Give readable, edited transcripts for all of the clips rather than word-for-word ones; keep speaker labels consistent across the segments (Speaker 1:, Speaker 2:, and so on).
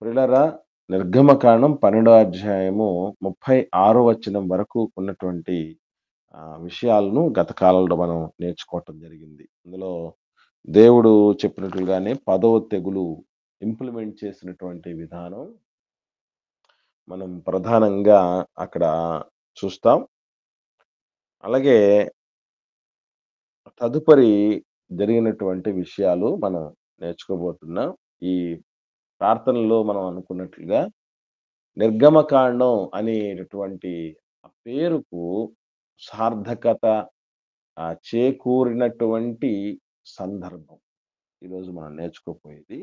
Speaker 1: ప్రియులారా, నిర్గమకాండం 12 అధ్యాయము 36 వచనం వరకు ఉన్నటువంటి విషయాలను గత కాలంలో మనం నేర్చుకోవటం జరిగింది. అందులో దేవుడు చెప్పినట్లుగానే 10వ తెగులు ఇంప్లిమెంట్ చేసినటువంటి విధానం మనం ప్రధానంగా అక్కడ చూస్తాం. అలాగే తదుపరి జరిగినటువంటి విషయాలు మనం నేర్చుకోబోతున్నాం. ఈ ప్రార్థనలో మనం అనుకున్నట్లుగా నిర్గమకాండం అనేటటువంటి ఆ పేరుకు సార్థకత చేకూరినటువంటి సందర్భం ఈరోజు మనం నేర్చుకోపోయేది.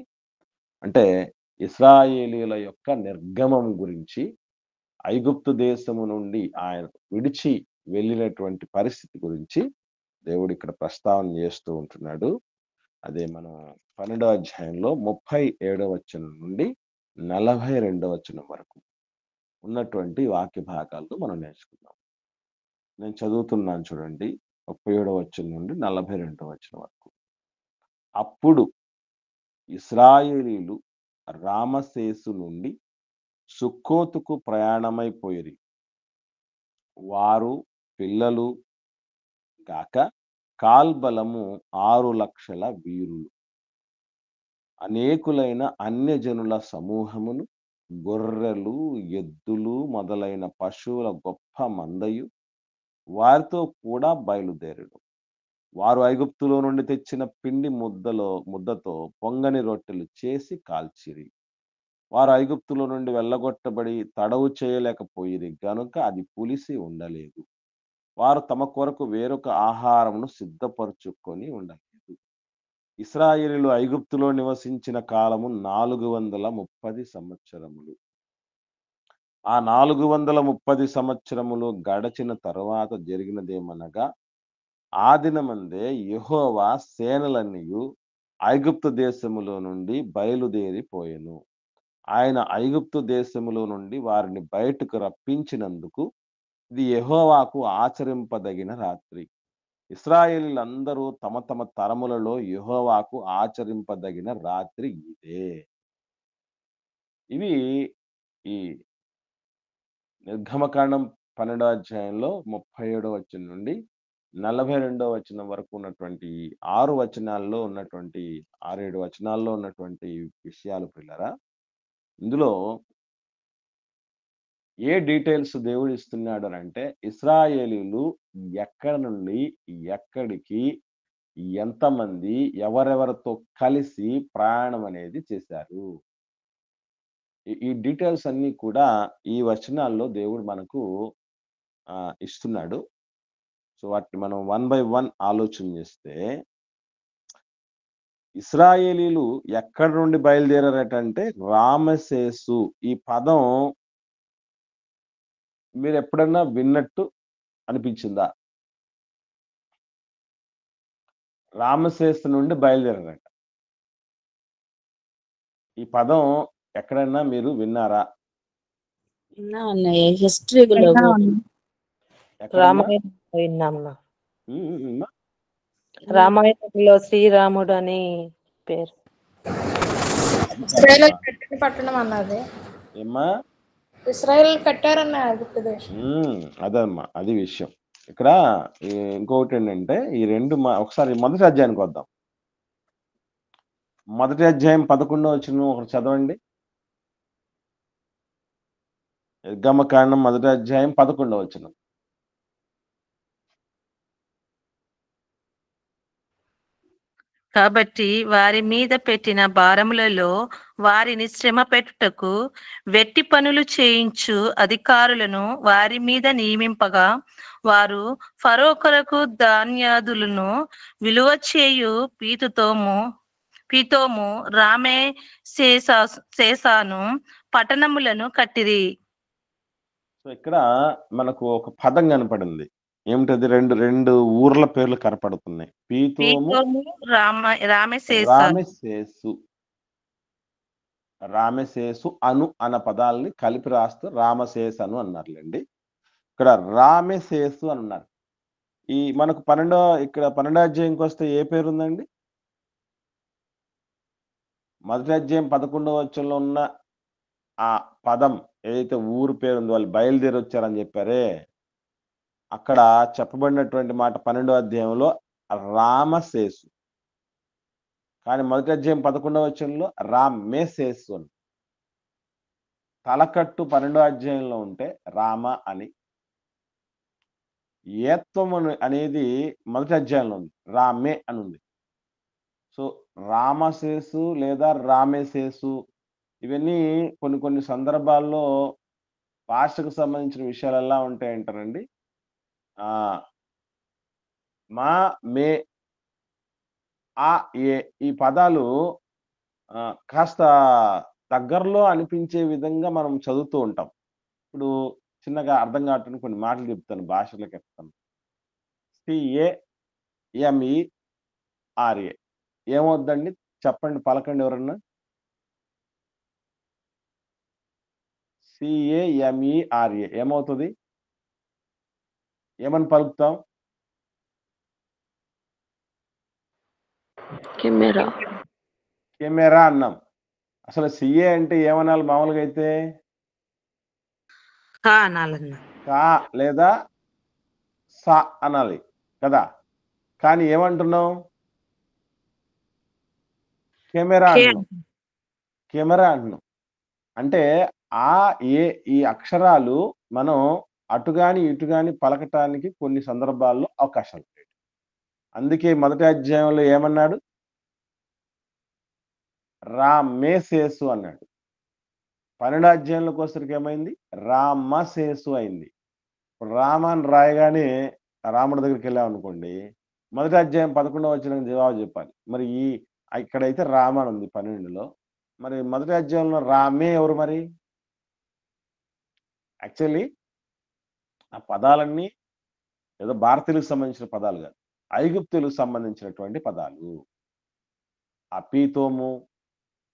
Speaker 1: అంటే ఇశ్రాయేలీయుల యొక్క నిర్గమం గురించి, ఐగుప్తు దేశము నుండి ఆయన విడిచి వెళ్ళినటువంటి పరిస్థితి గురించి దేవుడు ఇక్కడ ప్రస్తావన చేస్తూ ఉంటున్నాడు. అదే మనం 12వ అధ్యాయంలో 37వ వచనం నుండి 42వ వచనం వరకు ఉన్నటువంటి వాక్య భాగాలను మనం నేర్చుకుందాం. నేను చదువుతున్నాను చూడండి. 37వ వచనం నుండి 42వ వచనం వరకు. అప్పుడు ఇశ్రాయేలీయులు రామసేసు నుండి సుక్కోతుకు ప్రయాణమైపోయిరి. వారు పిల్లలు గాక కాల్బలము 6,00,000 వీరులు. అనేకులైన అన్యజనుల సమూహమును, గొర్రెలు, ఎద్దులు మొదలైన పశువుల గొప్ప మందయు వారితో కూడా బయలుదేరెను. వారు ఐగుప్తులో నుండి తెచ్చిన పిండి ముద్దతో పొంగని రొట్టెలు చేసి కాల్చిరి. వారు ఐగుప్తులో నుండి వెళ్ళగొట్టబడి తడవు చేయలేకపోయిరి గనుక అది పులిసి ఉండలేదు. వారు తమ కొరకు వేరొక ఆహారమును సిద్ధపరచుకొని ఉండలేదు. ఇశ్రాయేలీయులు ఐగుప్తులో నివసించిన కాలము 430 సంవత్సరములు. ఆ 430 సంవత్సరములు గడచిన తరువాత జరిగినదేమనగా, ఆ దినమందే యెహోవా సేనలన్నీయు ఐగుప్తు దేశములో నుండి బయలుదేరిపోయెను. ఆయన ఐగుప్తు దేశములో నుండి వారిని బయటకు రప్పించినందుకు ఇది యెహోవాకు ఆచరింపదగిన రాత్రి. ఇశ్రాయేలీయులందరూ తమ తమ తరములలో యెహోవాకు ఆచరింపదగిన రాత్రి ఇదే. ఇవి ఈ నిర్గమకాండం 12వ అధ్యాయంలో 37వ వచనం నుండి 42వ వచనం వరకు ఉన్నటువంటి 6 వచనాల్లో ఉన్నటువంటి 6-7 వచనాల్లో ఉన్నటువంటి విషయాలు ప్రియులారా, ఇందులో ఏ డీటెయిల్స్ దేవుడు ఇస్తున్నాడు అనంటే, ఇశ్రాయేలీయులు ఎక్కడి నుండి ఎక్కడికి, ఎంతమంది, ఎవరెవరితో కలిసి ప్రయాణం అనేది చేశారు. ఈ డీటెయిల్స్ అన్నీ కూడా ఈ వచనాల్లో దేవుడు మనకు ఇస్తున్నాడు. సో వాటిని మనం వన్ బై వన్ ఆలోచన చేస్తే, ఇశ్రాయేలీయులు ఎక్కడి నుండి బయలుదేరారటంటే రామసేసు. ఈ పదం మీరు ఎప్పుడన్నా విన్నట్టు అనిపించిందా? రామసేసు నుండి బయలుదేరారట. ఈ పదం ఎక్కడన్నా మీరు విన్నారా?
Speaker 2: హిస్టరీలో రామాయణంలో శ్రీరాముడు అని పేరు.
Speaker 3: పట్టణం అన్నది
Speaker 1: ఏమ్మా?
Speaker 3: ఇశ్రాయేల్ కట్టారన్న
Speaker 1: అదమ్మా, అది విషయం. ఇక్కడ ఇంకొకటి ఏంటంటే, ఈ రెండు ఒకసారి మొదటి అధ్యాయానికి వద్దాం. మొదటి అధ్యాయం 11వ వచనం ఒకటి చదవండి. నిర్గమకాండం మొదటి అధ్యాయం 11వ వచనం.
Speaker 2: కాబట్టి వారి మీద పెట్టిన భారములలో వారిని శ్రమ పెట్టుటకు వెట్టి పనులు చేయించు అధికారులను వారి మీద నియమింపగా, వారు ఫరో కొరకు ధాన్యాదులను విలువ చేయు పీతోము రామే శేసాను పట్టణములను కట్టిరి.
Speaker 1: సో ఇక్కడ మనకు ఒక పదం కనపడింది. ఏమిటది? రెండు ఊర్ల పేర్లు కనపడుతున్నాయి. పీతోము, రామసేసు అను అన్న పదాలని కలిపి రాస్తూ రామసేసను అన్నారులేండి. ఇక్కడ రామసేసు అని ఉన్నారు. ఈ మనకు 12వ అధ్యాయంకి వస్తే ఏ పేరు ఉందండి? మొదటి అధ్యాయం 11వ వచనంలో ఉన్న ఆ పదం ఏదైతే ఊరు పేరు ఉందో వాళ్ళు బయలుదేరి వచ్చారని చెప్పారే, అక్కడ చెప్పబడినటువంటి మాట 12వ అధ్యాయంలో రామసేసు. కానీ మొదటి అధ్యాయం 11వ వచనంలో రామేసేసు అని. తలకట్టు 12వ అధ్యాయంలో ఉంటే రామ అని. ఏత్వం అనేది మొదటి అధ్యాయంలో ఉంది. రామే అని ఉంది. సో, రామసేసు లేదా రామేసేసు ఇవన్నీ కొన్ని కొన్ని సందర్భాల్లో భాషకు సంబంధించిన విషయాలు ఎలా ఉంటాయంటారండి. ఆహ్, మా, మే, ఆ, ఏ ఈ పదాలు కాస్త దగ్గరలో అనిపించే విధంగా మనం చదువుతూ ఉంటాం. ఇప్పుడు చిన్నగా అర్థం కావటానికి కొన్ని మాటలు చెప్తాను. భాషలోకి ఎత్తాను. CAMERA ఏమవుద్దండి? చెప్పండి, పలకండి ఎవరన్నా. CAMERA ఏమవుతది? ఏమని పలుకుతాం?
Speaker 4: కెమెరా.
Speaker 1: కెమెరా అన్నాం. అసలు CA అంటే ఏమనాలి మామూలుగా అయితే?
Speaker 2: కా అనాలన్నా.
Speaker 1: కా లేదా స అనాలి కదా! కానీ ఏమంటున్నాం? కెమెరా
Speaker 2: కే
Speaker 1: అంటున్నాం. కెమెరా అంటున్నాం. అంటే ఆ, ఏ ఈ అక్షరాలు మనం అటు గాని, ఇటు గాని పలకటానికి కొన్ని సందర్భాల్లో అవకాశాలుంటాయి. అందుకే మొదటి అధ్యాయంలో ఏమన్నాడు? రామేసేసు అన్నాడు. 12వ అధ్యాయంలోకొసరికి ఏమైంది? రామసేసు అయింది. ఇప్పుడు రామ అని రాయగానే రాముడి దగ్గరికెళ్ళామనుకోండి, మొదటి అధ్యాయం 11వ వచనానికి జవాబు చెప్పాలి. మరి ఇక్కడైతే రామ అని ఉంది 12లో. మరి మొదటి అధ్యాయంలో రామే ఎవరు మరి? యాక్చువల్లీ ఆ పదాలన్నీ ఏదో భారతీయులకు సంబంధించిన పదాలు కాదు. ఐగుప్తీయులకు సంబంధించినటువంటి పదాలు. ఆ పీతోము,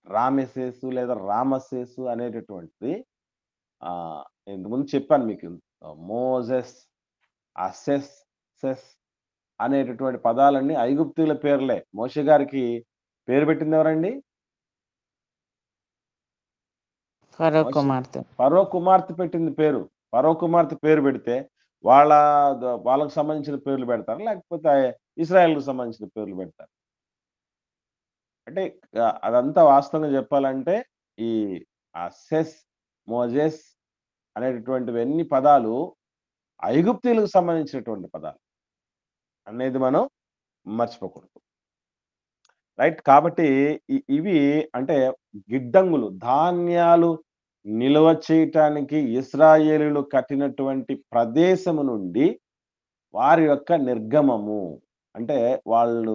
Speaker 1: రామెసేసు లేదా రామసేసు అనేటటువంటిది ఇంతకుముందు చెప్పాను మీకు. మోజెస్, అసెస్, సెస్ అనేటటువంటి పదాలన్నీ ఐగుప్తీయుల పేర్లే. మోషే గారికి పేరు పెట్టింది ఎవరండి?
Speaker 4: ఫరో
Speaker 1: మోషే
Speaker 4: కుమార్తె.
Speaker 1: ఫరో కుమార్తె పెట్టింది పేరు. ఫరో కుమార్తె పేరు పెడితే వాళ్ళకి సంబంధించిన పేర్లు పెడతారా? లేకపోతే ఇశ్రాయేలుకు సంబంధించిన పేర్లు పెడతారా? అంటే అదంతా వాస్తవంగా చెప్పాలంటే ఈ సెస్, మోజెస్ అనేటటువంటివన్నీ పదాలు ఐగుప్తీయులకు సంబంధించినటువంటి పదాలు అనేది మనం మర్చిపోకూడదు. రైట్. కాబట్టి ఇవి అంటే గిడ్డంగులు, ధాన్యాలు నిల్వ చేయటానికి ఇశ్రాయేలీయులు కట్టినటువంటి ప్రదేశము నుండి వారి యొక్క నిర్గమము. అంటే వాళ్ళు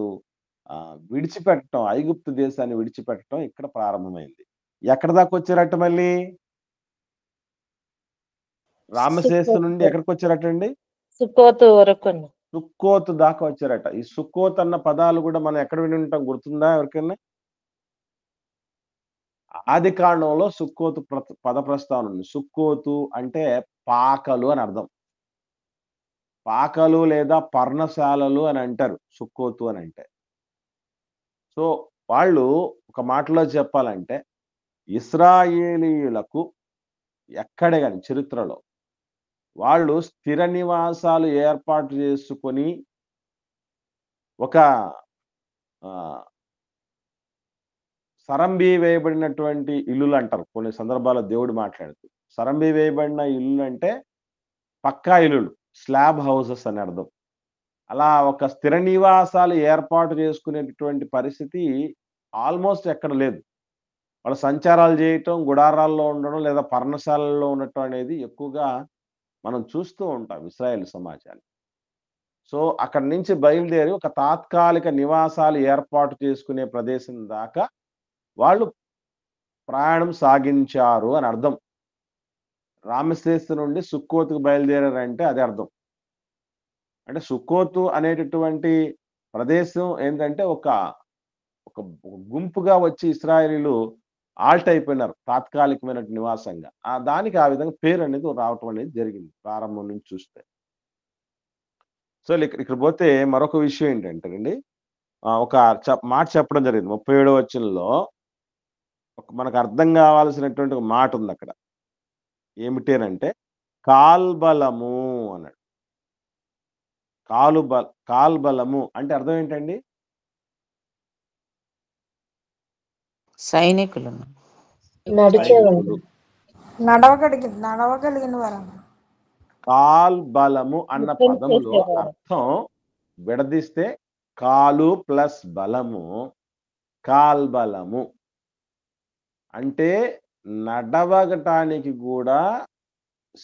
Speaker 1: విడిచిపెట్టటం, ఐగుప్తు దేశాన్ని విడిచిపెట్టటం ఇక్కడ ప్రారంభమైంది. ఎక్కడి దాకొచ్చారట మళ్ళీ? రామసేసు నుండి ఎక్కడికొచ్చారటండి?
Speaker 4: సుక్కోతు వరకు.
Speaker 1: సుక్కోతు దాకా వచ్చారట. ఈ సుక్కోత్ అన్న పదాలు కూడా మనం ఎక్కడ విని ఉంటాం, గుర్తుందా ఎవరికైనా? ఆదికాండంలో సుక్కోతు పద ప్రస్తావన ఉంది. సుక్కోతు అంటే పాకలు అని అర్థం. పాకలు లేదా పర్ణశాలలు అని అంటారు సుక్కోతు అని అంటే. సో, వాళ్ళు ఒక మాటలో చెప్పాలంటే ఇశ్రాయేలీయులకు ఎక్కడే గాని చరిత్రలో వాళ్ళు స్థిర నివాసాలు ఏర్పాటు చేసుకొని ఒక సరంబి వేయబడినటువంటి ఇల్లులు అంటారు కొన్ని సందర్భాల్లో దేవుడు మాట్లాడుతూ. సరంబి వేయబడిన ఇల్లు అంటే పక్కా ఇల్లులు, స్లాబ్ హౌసెస్ అని అర్థం. అలా ఒక స్థిర నివాసాలు ఏర్పాటు చేసుకునేటటువంటి పరిస్థితి ఆల్మోస్ట్ ఎక్కడ లేదు. వాళ్ళు సంచారాలు చేయటం, గుడారాల్లో ఉండడం లేదా పర్ణశాలల్లో ఉండటం అనేది ఎక్కువగా మనం చూస్తూ ఉంటాం ఇశ్రాయేల్ సమాజాన్ని. సో, అక్కడి నుంచి బయలుదేరి ఒక తాత్కాలిక నివాసాలు ఏర్పాటు చేసుకునే ప్రదేశం దాకా వాళ్ళు ప్రయాణం సాగించారు అని అర్థం. రామసేస్తు నుండి సుక్కోతుకు బయలుదేరారంటే అదే అర్థం. అంటే సుక్కోతు అనేటటువంటి ప్రదేశం ఏంటంటే ఒక గుంపుగా వచ్చి ఇశ్రాయేలీయులు ఆల్ట్ అయిపోయినారు తాత్కాలికమైన నివాసంగా. దానికి ఆ విధంగా పేరు అనేది రావటం అనేది జరిగింది ప్రారంభం నుంచి చూస్తే. సో, ఇక్కడ పోతే మరొక విషయం ఏంటంటేనండి, ఒక మాట చెప్పడం జరిగింది 37వ వచనంలో. మనకు అర్థం కావాల్సినటువంటి ఒక మాట ఉంది అక్కడ. ఏమిటేనంటే కాల్బలము అన్నాడు. కాల్బలము అంటే అర్థం ఏంటండి?
Speaker 4: సైనికులు.
Speaker 1: సైనికులు.
Speaker 3: నడవగలిగిన వారు.
Speaker 1: కాల్బలము అన్న
Speaker 4: యుద్ధం
Speaker 1: పదంలో
Speaker 4: చేసేవారు.
Speaker 1: అర్థం విడదీస్తే కాలు ప్లస్ బలము కాల్బలము. అంటే నడవగటానికి కూడా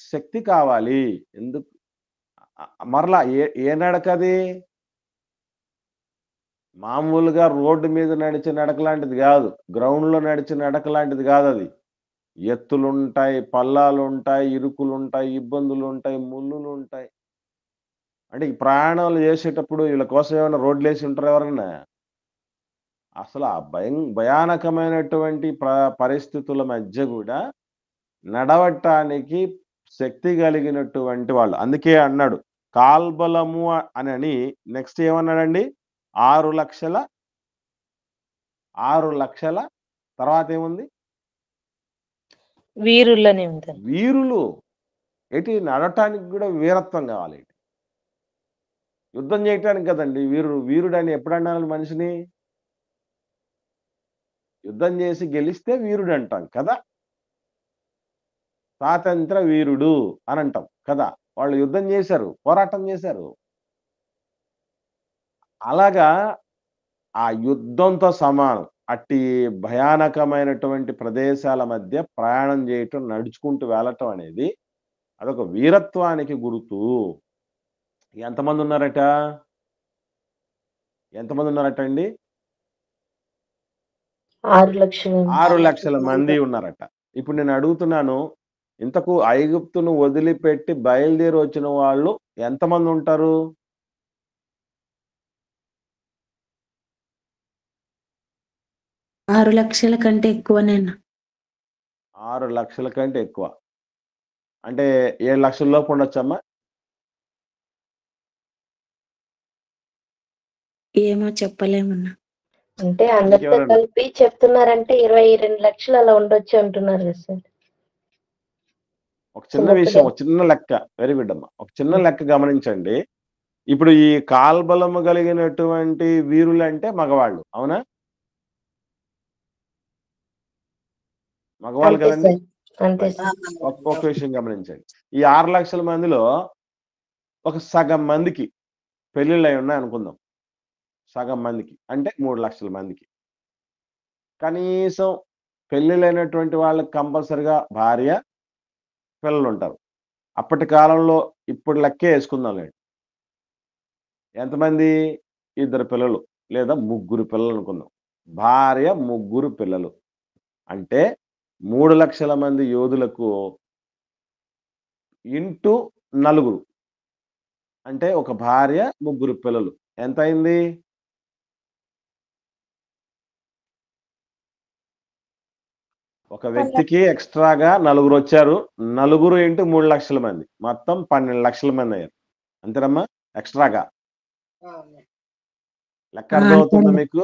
Speaker 1: శక్తి కావాలి. ఎందుకు? మరలా ఏ నడకది? మామూలుగా రోడ్డు మీద నడిచే నడక లాంటిది కాదు. గ్రౌండ్‌లో నడిచే నడక లాంటిది కాదది. ఎత్తులుంటాయి, పల్లాలుంటాయి, ఇరుకులుంటాయి, ఇబ్బందులుంటాయి, ముల్లులుంటాయి. అంటే ఈ ప్రయాణాలు చేసేటప్పుడు వీళ్ళ కోసం ఏమైనా రోడ్లేసి ఉంటారా ఎవరన్నా? అసలు ఆ భయానకమైనటువంటి పరిస్థితుల మధ్య కూడా నడవటానికి శక్తి కలిగినటువంటి వాళ్ళు. అందుకే అన్నాడు కాల్బలము అని. నెక్స్ట్ ఏమన్నాడండి? 6 లక్షల తర్వాత ఏముంది?
Speaker 4: వీరులని ఉంది.
Speaker 1: వీరులు. ఏంటి? నడవటానికి కూడా వీరత్వం కావాలి. యుద్ధం చేయటానికి కదండి వీరుడని ఎప్పుడు అన్నాను మనిషిని? యుద్ధం చేసి గెలిస్తే వీరుడు అంటాం కదా. స్వాతంత్ర వీరుడు అని అంటాం కదా. వాళ్ళు యుద్ధం చేశారు, పోరాటం చేశారు. అలాగా ఆ యుద్ధంతో సమానం. అట్టి భయానకమైనటువంటి ప్రదేశాల మధ్య ప్రయాణం చేయటం, నడుచుకుంటూ వెళ్ళటం అనేది అదొక వీరత్వానికి గుర్తు. ఎంతమంది ఉన్నారట? అండి? 6 లక్షల మంది ఉన్నారట. ఇప్పుడు నేను అడుగుతున్నాను, ఇంతకు ఐగుప్తును వదిలిపెట్టి బయలుదేరి వచ్చిన వాళ్ళు ఎంతమంది ఉంటారు?
Speaker 5: 6 లక్షల కంటే ఎక్కువనేనా?
Speaker 1: 6 లక్షల కంటే ఎక్కువ. అంటే 7 లక్షల లోపు ఉండొచ్చమ్మా?
Speaker 5: ఏమో చెప్పలేమన్నా.
Speaker 6: అంటే అందరితో కలిపి చెప్తున్నారంటే 22 లక్షలు అలా ఉండొచ్చు అంటున్నారు కదా సార్.
Speaker 1: ఒక చిన్న విషయం, ఒక చిన్న లెక్క. వెరీ గుడ్ అమ్మా. ఒక చిన్న లెక్క గమనించండి. ఇప్పుడు ఈ కాల్బలము కలిగినటువంటి వీరులు అంటే మగవాళ్ళు, అవునా? మగవాళ్ళు కదండి.
Speaker 6: అంతే సార్.
Speaker 1: ఒక్క విషయం గమనించండి. ఈ 6 లక్షల మందిలో ఒక సగం మందికి పెళ్లిళ్ళు అయి ఉన్నాయి అనుకుందాం. సగం మందికి అంటే 3 లక్షల మందికి కనీసం పెళ్లిళ్ళైనటువంటి వాళ్ళకి కంపల్సరిగా భార్య, పిల్లలు ఉంటారు. అప్పటి కాలంలో ఇప్పుడు లెక్కే వేసుకుందాంలేండి. ఎంతమంది? 2 పిల్లలు లేదా 3 పిల్లలు అనుకుందాం. భార్య, 3 పిల్లలు. అంటే 3 లక్షల మంది యోధులకు ఇంటూ 4 అంటే ఒక భార్య, 3 పిల్లలు ఎంత అయింది? ఒక వ్యక్తికి ఎక్స్ట్రాగా 4 వచ్చారు. 4 ఇంటూ 3 లక్షల మంది మొత్తం 12 లక్షల మంది అయ్యారు. అంతేనమ్మా? ఎక్స్ట్రాగా లెక్క అర్థమవుతుందా మీకు?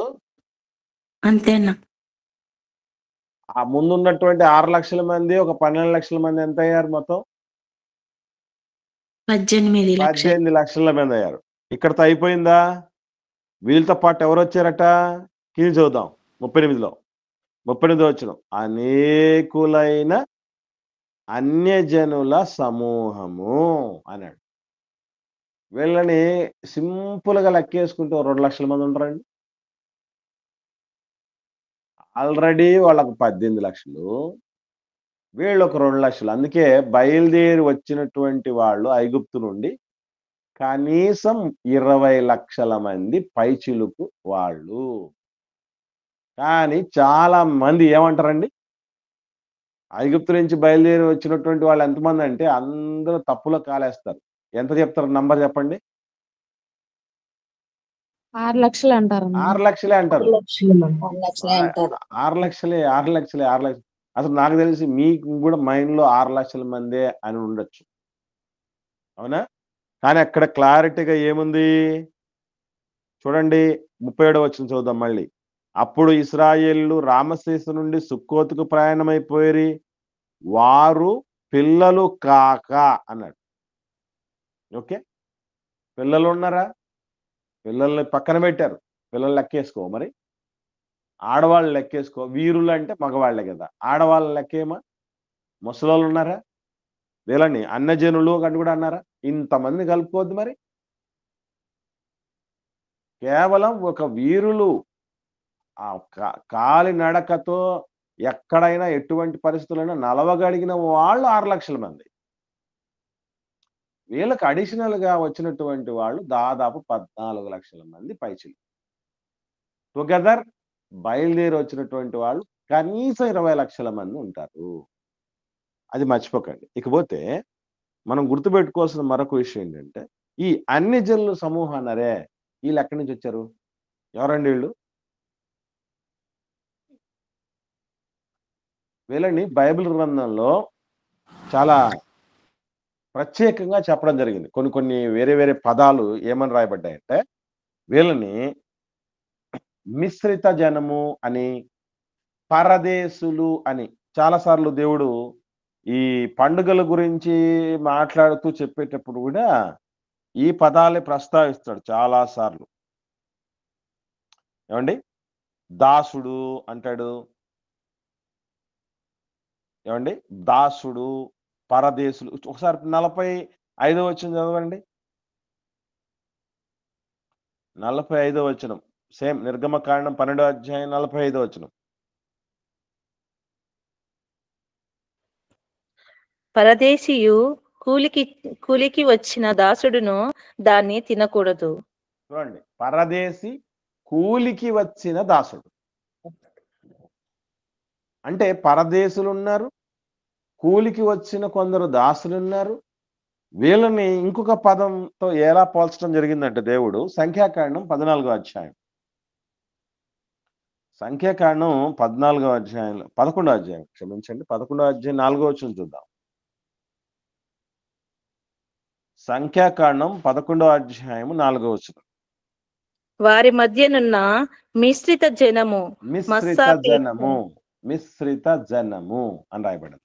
Speaker 5: అంతేనా?
Speaker 1: ఆ ముందున్నటువంటి 6 లక్షల మంది ఒక 12 లక్షల మంది ఎంత అయ్యారు? మొత్తం
Speaker 5: 18 లక్షలు.
Speaker 1: 18 లక్షల మంది అయ్యారు. ఇక్కడతో అయిపోయిందా? వీళ్ళతో పాటు ఎవరు వచ్చారట? కింది చూద్దాం. 38లో 38 వచ్చిన అనేకులైన అన్యజనుల సమూహము అన్నాడు. వీళ్ళని సింపుల్ గా లెక్కేసుకుంటే 2 లక్షల మంది ఉంటారండి. ఆల్రెడీ వాళ్ళకు 18 లక్షలు, వీళ్ళొక 2 లక్షలు. అందుకే బయలుదేరి వచ్చినటువంటి వాళ్ళు ఐగుప్తు నుండి కనీసం 20 లక్షల మంది పైచిలుకు వాళ్ళు. కానీ చాలా మంది ఏమంటారండి? ఐగుప్తు నుంచి బయలుదేరి వచ్చినటువంటి వాళ్ళు ఎంతమంది అంటే అందరూ తప్పులో కాలేస్తారు. ఎంత చెప్తారు? నంబర్ చెప్పండి.
Speaker 7: 6 లక్షలు అంటారు.
Speaker 1: 6 లక్షలే అంటారు. 6 లక్షలే. అసలు నాకు తెలిసి మీకు కూడా మైండ్ లో 6 లక్షల మందే అని ఉండొచ్చు, అవునా? కానీ అక్కడ క్లారిటీగా ఏముంది చూడండి. 37వ వచనం చూద్దాం మళ్ళీ. అప్పుడు ఇశ్రాయేలు రామశేషు నుండి సుక్కోతుకు ప్రయాణమైపోయి వారు పిల్లలు కాక అన్నాడు. ఓకే, పిల్లలు ఉన్నారా? పిల్లల్ని పక్కన పెట్టారు. పిల్లలు లెక్కేసుకో మరి. ఆడవాళ్ళు లెక్కేసుకో. వీరులు అంటే మగవాళ్లే కదా. ఆడవాళ్ళ లెక్కేమా? ముసలోళ్ళు ఉన్నారా? వీళ్ళని అన్యజనులు అని కూడా అన్నారా? ఇంతమంది కలుపుకోవద్దు మరి. కేవలం ఒక వీరులు ఆ కాలి నడకతో ఎక్కడైనా ఎటువంటి పరిస్థితులైనా నలవగలిగిన వాళ్ళు 6 లక్షల మంది. వీళ్ళకి అడిషనల్ గా వచ్చినటువంటి వాళ్ళు దాదాపు 14 లక్షల మంది పైచిలు. టుగెదర్ బయలుదేరి వచ్చినటువంటి వాళ్ళు కనీసం 20 లక్షల మంది ఉంటారు. అది మర్చిపోకండి. ఇకపోతే మనం గుర్తుపెట్టుకోవాల్సిన మరొక విషయం ఏంటంటే, ఈ అన్ని జనుల సమూహాన్నరే వీళ్ళు ఎక్కడి నుంచి వచ్చారు? ఎవరండి వీళ్ళు? వీళ్ళని బైబిల్ గ్రంథంలో చాలా ప్రత్యేకంగా చెప్పడం జరిగింది. కొన్ని వేరే వేరే పదాలు ఏమని రాయబడ్డాయంటే, వీళ్ళని మిశ్రిత జనము అని, పరదేశులు అని చాలాసార్లు దేవుడు ఈ పండుగల గురించి మాట్లాడుతూ చెప్పేటప్పుడు కూడా ఈ పదాలే ప్రస్తావిస్తాడు చాలా సార్లు. ఏమండి? దాసుడు అంటాడు. ఏమండి? దాసుడు, పరదేశులు. ఒకసారి 45వ వచనం చదవండి. 45వ వచనం సేమ్ నిర్గమకాండం 12వ అధ్యాయం 45వ వచనం.
Speaker 2: పరదేశియు కూలికి వచ్చిన దాసుడును దాన్ని తినకూడదు.
Speaker 1: చూడండి, పరదేశి కూలికి వచ్చిన దాసుడు అంటే పరదేశులు ఉన్నారు, కూలికి వచ్చిన కొందరు దాసులు ఉన్నారు. వీళ్ళని ఇంకొక పదంతో ఎలా పోల్చడం జరిగిందంటే దేవుడు సంఖ్యాకాండం 14వ అధ్యాయం. సంఖ్యాకాండం 14వ అధ్యాయంలో 11వ అధ్యాయం క్షమించండి 11వ అధ్యాయం 4వ వచనం చూద్దాం. సంఖ్యాకాండం 11వ అధ్యాయం 4వ వచనం.
Speaker 2: వారి మధ్యనున్న మిశ్రిత జనము
Speaker 1: మిశ్రిత జనము అని రాయబడింది.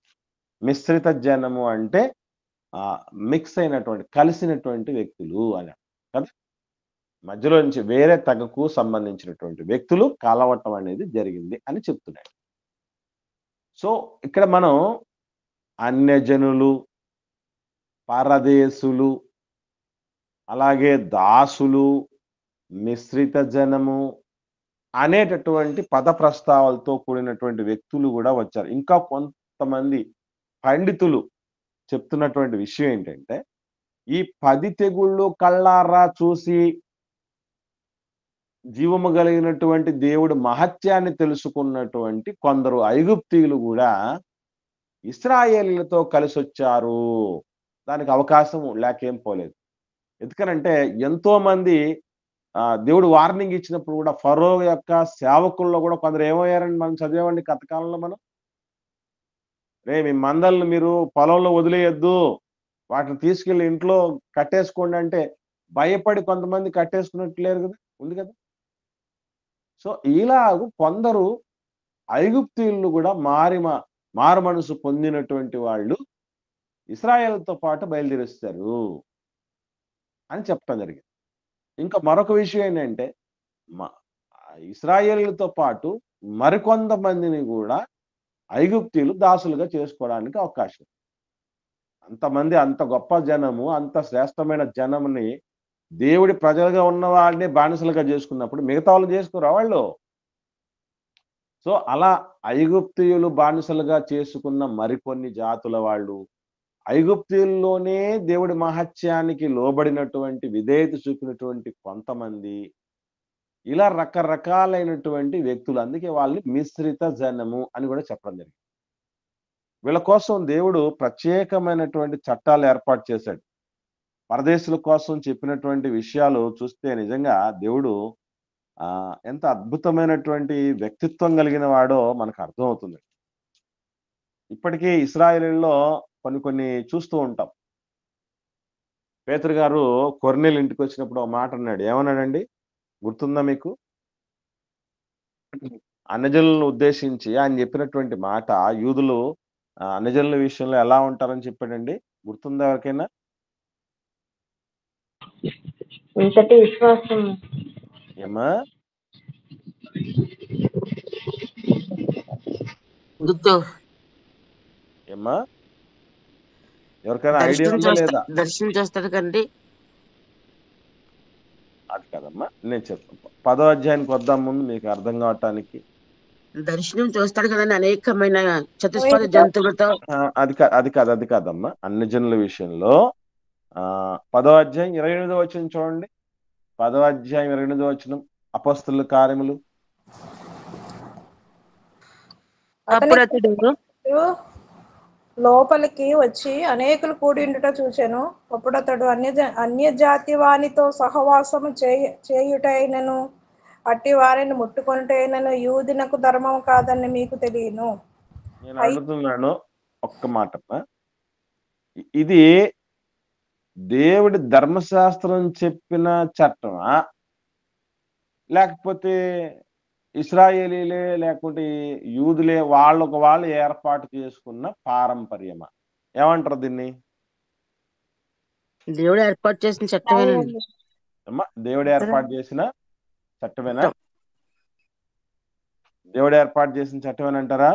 Speaker 1: మిశ్రిత జనము అంటే మిక్స్ అయినటువంటి కలిసినటువంటి వ్యక్తులు అని కదా. మధ్యలో నుంచి వేరే తెగకు సంబంధించినటువంటి వ్యక్తులు కలవటం అనేది జరిగింది అని చెప్తున్నాడు. సో ఇక్కడ మనం అన్యజనులు, పరదేశులు, అలాగే దాసులు, మిశ్రిత జనము అనేటటువంటి పద ప్రస్తావాలతో కూడినటువంటి వ్యక్తులు కూడా వచ్చారు. ఇంకా కొంతమంది పండితులు చెప్తున్నటువంటి విషయం ఏంటంటే, ఈ 10 తెగుళ్ళు కళ్ళారా చూసి జీవము కలిగినటువంటి దేవుడు మహత్యాన్ని తెలుసుకున్నటువంటి కొందరు ఐగుప్తీయులు కూడా ఇశ్రాయేలీలతో కలిసి వచ్చారు. దానికి అవకాశం లేకేం పోలేదు. ఎందుకనంటే ఎంతో మంది దేవుడు వార్నింగ్ ఇచ్చినప్పుడు కూడా ఫరో యొక్క సేవకుల్లో కూడా కొందరు ఏమయ్యారని మనం చదివామండి కథకాలంలో. మనం మీ మందల్ని మీరు పొలంలో వదిలేయద్దు, వాటిని తీసుకెళ్లి ఇంట్లో కట్టేసుకోండి అంటే భయపడి కొంతమంది కట్టేసుకున్నట్లేరు కదా, ఉంది కదా. సో ఇలాగూ కొందరు ఐగుప్తీయులు కూడా మారు మనసు పొందినటువంటి వాళ్ళు ఇశ్రాయేలుతో పాటు బయలుదేరిస్తారు అని చెప్పడం జరిగింది. ఇంకా మరొక విషయం ఏంటంటే, ఇశ్రాయేలుతో పాటు మరికొంతమందిని కూడా ఐగుప్తీయులు దాసులుగా చేసుకోవడానికి అవకాశం. అంతమంది, అంత గొప్ప జనము, అంత శ్రేష్టమైన జనముని దేవుడి ప్రజలుగా ఉన్న వాళ్ళని బానిసలుగా చేసుకున్నప్పుడు మిగతా వాళ్ళు చేసుకోరా వాళ్ళు? సో అలా ఐగుప్తీయులు బానిసలుగా చేసుకున్న మరికొన్ని జాతుల వాళ్ళు, ఐగుప్తీయుల్లోనే దేవుడి మహత్యానికి లోబడినటువంటి విధేయత చూపినటువంటి కొంతమంది, ఇలా రకరకాలైనటువంటి వ్యక్తులు. అందుకే వాళ్ళని మిశ్రిత జనము అని కూడా చెప్పడం జరిగింది. వీళ్ళ కోసం దేవుడు ప్రత్యేకమైనటువంటి చట్టాలు ఏర్పాటు చేశాడు. పరదేశుల కోసం చెప్పినటువంటి విషయాలు చూస్తే నిజంగా దేవుడు ఎంత అద్భుతమైనటువంటి వ్యక్తిత్వం కలిగిన వాడో మనకు అర్థమవుతుంది. ఇప్పటికీ ఇశ్రాయేలులో కొన్ని చూస్తూ ఉంటాం. పేతురు గారు కొర్నేలు ఇంటికి వచ్చినప్పుడు ఒక మాట అన్నాడు. ఏమన్నాడండి? గుర్తుందా మీకు? అన్యజనులను ఉద్దేశించి ఆయన చెప్పినటువంటి మాట యూదులు అన్యజనుల విషయంలో ఎలా ఉంటారని చెప్పాడండి? గుర్తుందా ఎవరికైనా?
Speaker 6: ఇంతటి విశ్వాసం
Speaker 1: ఏమా
Speaker 4: గుర్తు
Speaker 1: ఏమా ఎవరికైనా ఐడియా ఉందా లేదా?
Speaker 4: దర్శనం చేస్తాడు కండి.
Speaker 1: అది కదమ్మా, నేను చెప్తాను. 10వ అధ్యాయానికి వద్దాం ముందు మీకు అర్థం కావటానికి.
Speaker 4: దర్శనం చూస్తాడు కదండి అనేకమైన చతుష్పద జంతువులతో.
Speaker 1: అది కాదమ్మా. అన్ని జనుల విషయంలో 10వ అధ్యాయం 28వ వచనం చూడండి. 10వ అధ్యాయం 28వ వచనం, అపొస్తలుల కార్యములు.
Speaker 2: అప్పుడు అతడు
Speaker 3: లోపలికి వచ్చి అనేకులు కూడిండుట చూచెను. అప్పుడు అతడు అన్య జాతి వానితో సహవాసము చేయుటైనను అట్టి వారిని ముట్టుకొనుటైనను యూదునకు ధర్మం కాదని మీకు తెలియను.
Speaker 1: నేను అడుగుతున్నాను ఒక్క మాట, ఇది దేవుడి ధర్మశాస్త్రం చెప్పిన చట్టమా, లేకపోతే ఇశ్రాయేలీలే లేకుంటే యూదులే వాళ్ళకు వాళ్ళు ఏర్పాటు చేసుకున్న పారంపర్యమా? ఏమంటారు దీన్ని?
Speaker 4: దేవుడు ఏర్పాటు చేసిన చట్టమేనండి.
Speaker 1: అమ్మా, దేవుడు ఏర్పాటు చేసిన చట్టమేనా? దేవుడు ఏర్పాటు చేసిన చట్టమేనంటారా?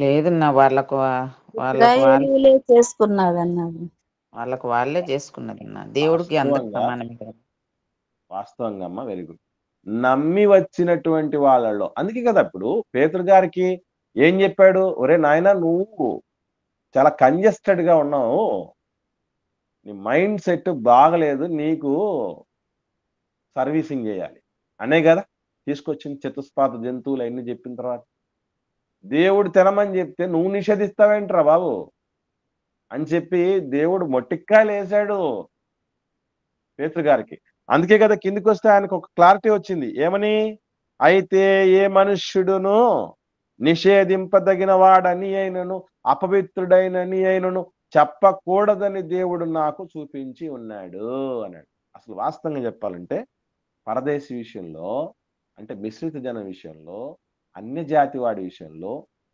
Speaker 8: లేదన్నా వాళ్ళకు
Speaker 2: ఇశ్రాయేలీయులే చేసుకున్నదన్నది.
Speaker 8: వాళ్ళకు వాళ్ళే చేసుకున్నదన్నా. దేవుడికి అందరు సమానమే కదా.
Speaker 1: వాస్తవంగా అమ్మ, వెరీ గుడ్. నమ్మి వచ్చినటువంటి వాళ్ళలో అందుకే కదా ఇప్పుడు పేతురు గారికి ఏం చెప్పాడు? ఒరే నాయన, నువ్వు చాలా కంజెస్టెడ్ గా ఉన్నావు, నీ మైండ్ సెట్ బాగలేదు, నీకు సర్వీసింగ్ చేయాలి అనే కదా తీసుకొచ్చింది. చతుష్పాద జంతువులు అన్ని చెప్పిన తర్వాత దేవుడు తినమని చెప్తే నువ్వు నిషేధిస్తావేంట్రా బాబు అని చెప్పి దేవుడు మొట్టిక్కాయలు వేశాడు పేతురు గారికి. అందుకే కదా కిందికి వస్తే ఆయనకు ఒక క్లారిటీ వచ్చింది. ఏమని? అయితే ఏ మనుష్యుడును నిషేధింపదగిన వాడని అయినను అపవిత్రుడైనని అయినను చెప్పకూడదని దేవుడు నాకు చూపించి ఉన్నాడు అన్నాడు. అసలు వాస్తవంగా చెప్పాలంటే పరదేశీ విషయంలో, అంటే మిశ్రిత జన విషయంలో, అన్య జాతి వాడి విషయంలో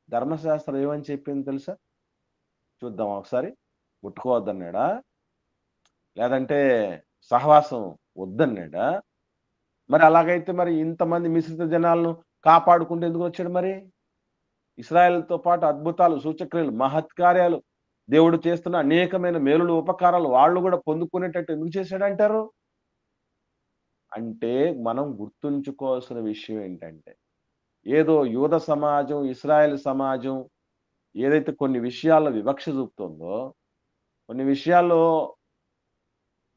Speaker 1: ధర్మశాస్త్రం ఏమని చెప్పింది తెలుసా? చూద్దాం ఒకసారి. ముట్టుకోవద్దన్నాడా? లేదంటే సహవాసం వద్దన్నాడా? మరి అలాగైతే మరి ఇంతమంది మిశ్రిత జనాలను కాపాడుకుంటూ ఎందుకు వచ్చాడు? మరి ఇశ్రాయేలుతో పాటు అద్భుతాలు, సూచక్రియలు, మహత్కార్యాలు, దేవుడు చేస్తున్న అనేకమైన మేలులు, ఉపకారాలు వాళ్ళు కూడా పొందుకునేటట్టు ఎందుకు చేశాడంటారు? అంటే మనం గుర్తుంచుకోవాల్సిన విషయం ఏంటంటే, ఏదో యూద సమాజం, ఇశ్రాయేల్ సమాజం ఏదైతే కొన్ని విషయాల్లో వివక్ష చూపుతుందో, కొన్ని విషయాల్లో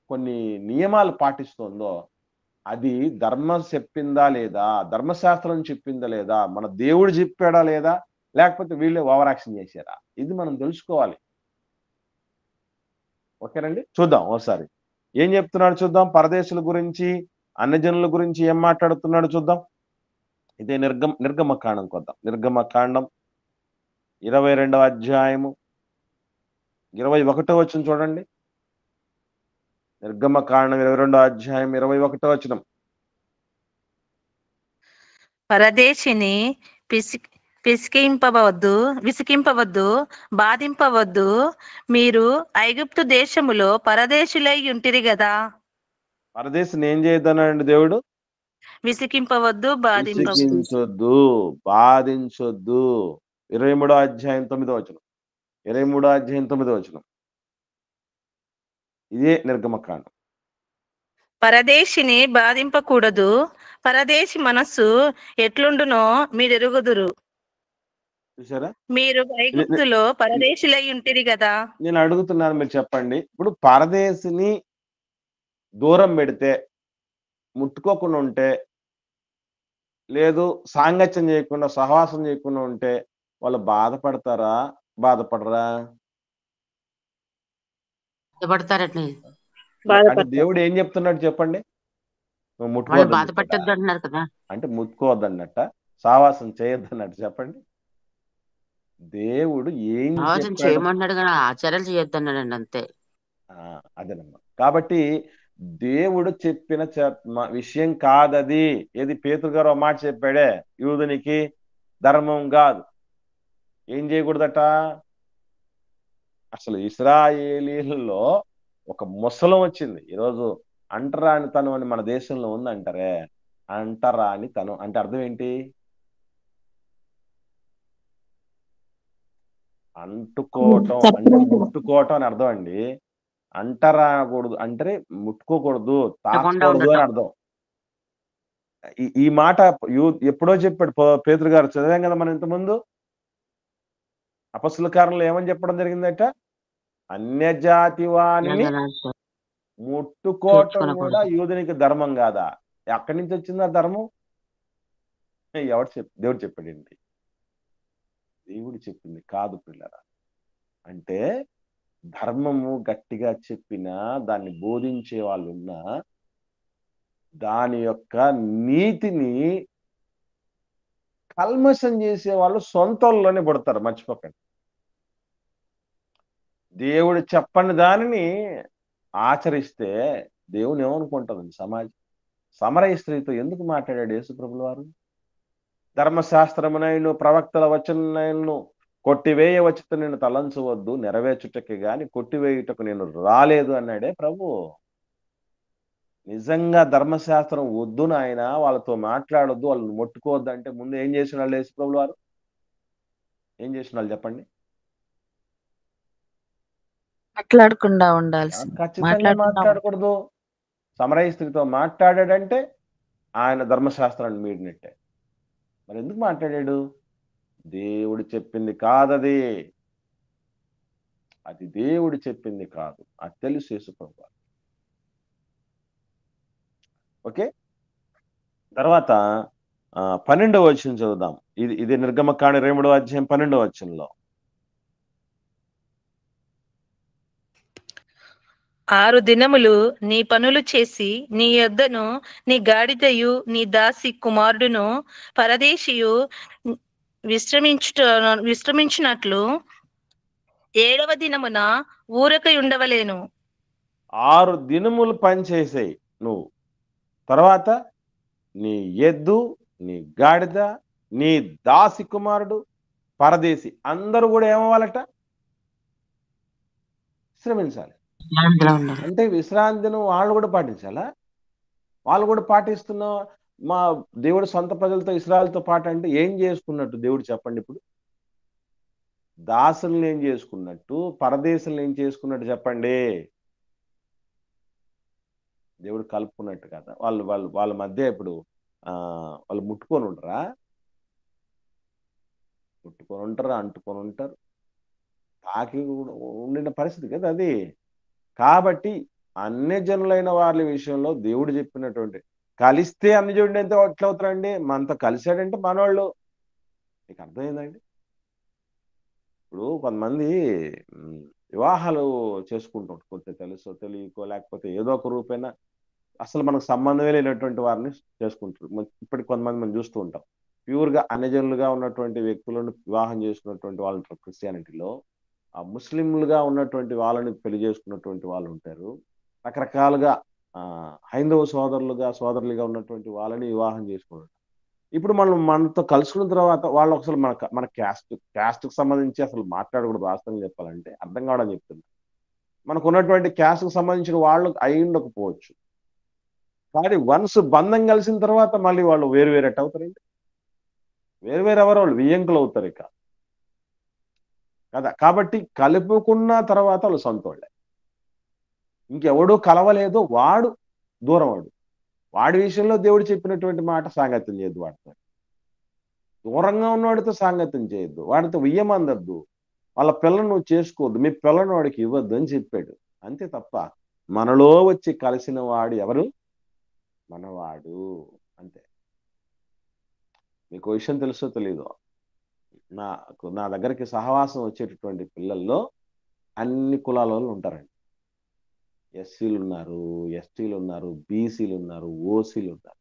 Speaker 1: కొన్ని నియమాలు పాటిస్తుందో, అది ధర్మం చెప్పిందా లేదా, ధర్మశాస్త్రం చెప్పిందా లేదా, మన దేవుడు చెప్పాడా లేదా, లేకపోతే వీళ్ళే ఓవర్ యాక్షన్ చేశారా? ఇది మనం తెలుసుకోవాలి. ఓకేనండి, చూద్దాం ఒకసారి ఏం చెప్తున్నాడు చూద్దాం. పరదేశుల గురించి, అన్యజనుల గురించి ఏం మాట్లాడుతున్నాడు చూద్దాం. ఇదే నిర్గమకాండం కొద్దాం. నిర్గమకాండం 22వ అధ్యాయము 21వ వచనం చూడండి. నిర్గమకాండం 22వ అధ్యాయం 21వ వచనం.
Speaker 2: పరదేశిని విసికింపవద్దు, బాధింపవద్దు. మీరు ఐగుప్తు దేశములో పరదేశులై ఉంటిరి గదా.
Speaker 1: పరదేశిని ఏం చేయొద్దన్నాడు దేవుడు?
Speaker 2: విసికింపవద్దు,
Speaker 1: విసికించొద్దు, బాధించొద్దు. 23వ అధ్యాయం 9వ వచనం. 23వ అధ్యాయం 9వ వచనం. ఇదే నిర్గమకాండం.
Speaker 2: పరదేశిని బాధింపకూడదు. పరదేశి మనస్సు ఎట్లుండునో మీరెరుగుదురు.
Speaker 1: చూసారా?
Speaker 2: మీరు ఐగుప్తులో పరదేశులై ఉంటిరి కదా.
Speaker 1: నేను అడుగుతున్నాను, మీరు చెప్పండి. ఇప్పుడు పరదేశిని దూరం పెడితే, ముట్టుకోకుండా ఉంటే, లేదు సాంగత్యం చేయకుండా, సహవాసం చేయకుండా ఉంటే వాళ్ళు బాధపడతారా, బాధపడరా? అంటే దేవుడు ఏం చెప్తున్నాడు చెప్పండి? నువ్వు
Speaker 4: బాధపడద్దు అంటున్నారు కదా.
Speaker 1: అంటే ముట్టుకోవద్దన్నట్ట, సహవాసం చేయొద్దన్నట్టు చెప్పండి. దేవుడు ఏం
Speaker 4: చేయమన్నాడు కానీ ఆచారాలు చేయొద్దన్నాడండి, అంతే.
Speaker 1: అదేనమ్మా. కాబట్టి దేవుడు చెప్పిన విషయం కాదది. ఏది పేతురు గారు ఒక మాట చెప్పాడే, యూదునికి ధర్మం కాదు. ఏం చేయకూడదట? అసలు ఇశ్రాయేలీలలో ఒక ముసలం వచ్చింది. ఈరోజు అంటరానితనం అని మన దేశంలో ఉందంటారే, అంటరానితనం అంటే అర్థం ఏంటి? అంటుకోవటం అంటే ముట్టుకోవటం అని అర్థం అండి. అంటరాకూడదు అంటే ముట్టుకోకూడదు, తాకూడదు అని అర్థం. ఈ మాట ఎప్పుడో చెప్పాడు పేతురు గారు. చదివాం కదా మనం ఇంతకుముందు. అపొస్తలుల కార్యంలో ఏమని చెప్పడం జరిగిందట? అన్యజాతి వాణిని ముట్టుకోవటం కూడా యూదునికి ధర్మం కాదా? ఎక్కడి నుంచి వచ్చింది ఆ ధర్మం? దేవుడు చెప్పాడండి. దేవుడు చెప్పింది కాదు పిల్లరా. అంటే ధర్మము గట్టిగా చెప్పినా, దాన్ని బోధించే వాళ్ళు ఉన్నా, దాని యొక్క నీతిని కల్మషం చేసే వాళ్ళు సొంతంలోనే పడతారు. మర్చిపోకండి. దేవుడు చెప్పని దానిని ఆచరిస్తే దేవుని ఏమనుకుంటుందండి సమాజం? సమరయ స్త్రీతో ఎందుకు మాట్లాడాడు యేసుప్రభుల వారు? ధర్మశాస్త్రమునైను ప్రవక్తల వచనమునైను కొట్టివేయవచ్చుట నేను తలంచవద్దు, నెరవేర్చుటకి గాని కొట్టివేయుటకు నేను రాలేదు అన్నాడే ప్రభు. నిజంగా ధర్మశాస్త్రం వద్దు నాయన, వాళ్ళతో మాట్లాడొద్దు, వాళ్ళని ముట్టుకోవద్దు అంటే ముందు ఏం చేసిన వాళ్ళు యేసుప్రభుల వారు? ఏం చేసిన వాళ్ళు చెప్పండి?
Speaker 2: మాట్లాడకుండా ఉండాల్సింది.
Speaker 1: ఖచ్చితంగా మాట్లాడకూడదు. సమరయ స్త్రీతో మాట్లాడాడంటే ఆయన ధర్మశాస్త్రాన్ని మీడినట్టే. మరి ఎందుకు మాట్లాడాడు? దేవుడు చెప్పింది కాదది. అది దేవుడు చెప్పింది కాదు. అది తెలుసు యేసుప్రభు. ఓకే, తర్వాత 12వ వచనం చదువుదాం. ఇది నిర్గమకాండ 22వ అధ్యాయం 12వ వచనంలో.
Speaker 2: 6 దినములు నీ పనులు చేసి నీ యొద్దను నీ గాడిదయు నీ దాసి కుమారుడును పరదేశియు విశ్రమించినట్లు 7వ దినమున ఊరకై ఉండవలేను.
Speaker 1: 6 దినములు పని చేసేయి నువ్వు. తర్వాత నీ ఎద్దు, నీ గాడిద, నీ దాసి కుమారుడు, పరదేశి అందరూ కూడా ఏమవ్వాలట? విశ్రమించాలి. అంటే విశ్రాంతి దినం వాళ్ళు కూడా పాటించాలా? వాళ్ళు కూడా పాటిస్తున్నా మా దేవుడు సొంత ప్రజలతో ఇశ్రాయేలుతో పాట అంటే ఏం చేసుకున్నట్టు దేవుడు చెప్పండి. ఇప్పుడు దాసుల్ని ఏం చేసుకున్నట్టు, పరదేశుల్ని ఏం చేసుకున్నట్టు చెప్పండి. దేవుడు కలుపుకున్నట్టు కదా. వాళ్ళ మధ్య ఇప్పుడు వాళ్ళు ముట్టుకొని ఉంటారా? ముట్టుకొని ఉంటారు, అంటుకొని ఉంటారు, తాకి ఉండిన పరిస్థితి కదా అది. కాబట్టి అన్యజనులైన వాళ్ళ విషయంలో దేవుడు చెప్పినటువంటి కలిస్తే అన్యజనుడు ఎంత ఎట్లవుతారండి? మనతో కలిసాడంటే మనవాళ్ళు. మీకు అర్థమైందండి? ఇప్పుడు కొంతమంది వివాహాలు చేసుకుంటాం, కొంత తెలుసో తెలియకో లేకపోతే ఏదో ఒక రూపైనా అసలు మనకు సంబంధమే లేనటువంటి వారిని చేసుకుంటారు. ఇప్పటికి కొంతమంది మనం చూస్తూ ఉంటాం. ప్యూర్గా అన్యజనులుగా ఉన్నటువంటి వ్యక్తులను వివాహం చేసుకున్నటువంటి వాళ్ళు ఉంటారు క్రిస్టియానిటీలో. ఆ ముస్లింలుగా ఉన్నటువంటి వాళ్ళని పెళ్లి చేసుకున్నటువంటి వాళ్ళు ఉంటారు. రకరకాలుగా హైందవ సోదరులుగా ఉన్నటువంటి వాళ్ళని వివాహం చేసుకుంటారు. ఇప్పుడు మనతో కలుసుకున్న తర్వాత వాళ్ళు అసలు మన క్యాస్ట్కి సంబంధించి అసలు మాట్లాడకూడదు. వాస్తవంగా చెప్పాలంటే అర్థం కావడం చెప్తుంది. మనకు ఉన్నటువంటి క్యాస్ట్కి సంబంధించిన వాళ్ళు అయి ఉండకపోవచ్చు, కానీ వన్స్ బంధం కలిసిన తర్వాత మళ్ళీ వాళ్ళు వేరువేరేట్ అవుతారండి. వేరువేరు ఎవరు? వాళ్ళు వియ్యంకులు అవుతారు ఇక కదా. కాబట్టి కలుపుకున్న తర్వాత వాళ్ళు సొంతోళ్ళే. ఇంకెవడో కలవలేదు, వాడు దూరం. వాడి విషయంలో దేవుడు చెప్పినటువంటి మాట సాంగత్యం చేయొద్దు. వాడితో దూరంగా ఉన్నవాడితో సాంగత్యం చేయొద్దు, వాడితో వియ్యమందద్దు, వాళ్ళ పిల్లను నువ్వు చేసుకోవద్దు, మీ పిల్లను వాడికి ఇవ్వద్దు అని చెప్పాడు. అంతే తప్ప మనలో వచ్చి కలిసిన వాడు ఎవరు? మనవాడు. అంతే. మీకు విషయం తెలుసో తెలీదో, నా దగ్గరికి సహవాసం వచ్చేటటువంటి పిల్లల్లో అన్ని కులాల వాళ్ళు ఉంటారండి. ఎస్సీలు ఉన్నారు, ఎస్టీలు ఉన్నారు, బీసీలు ఉన్నారు, ఓసీలు ఉన్నారు,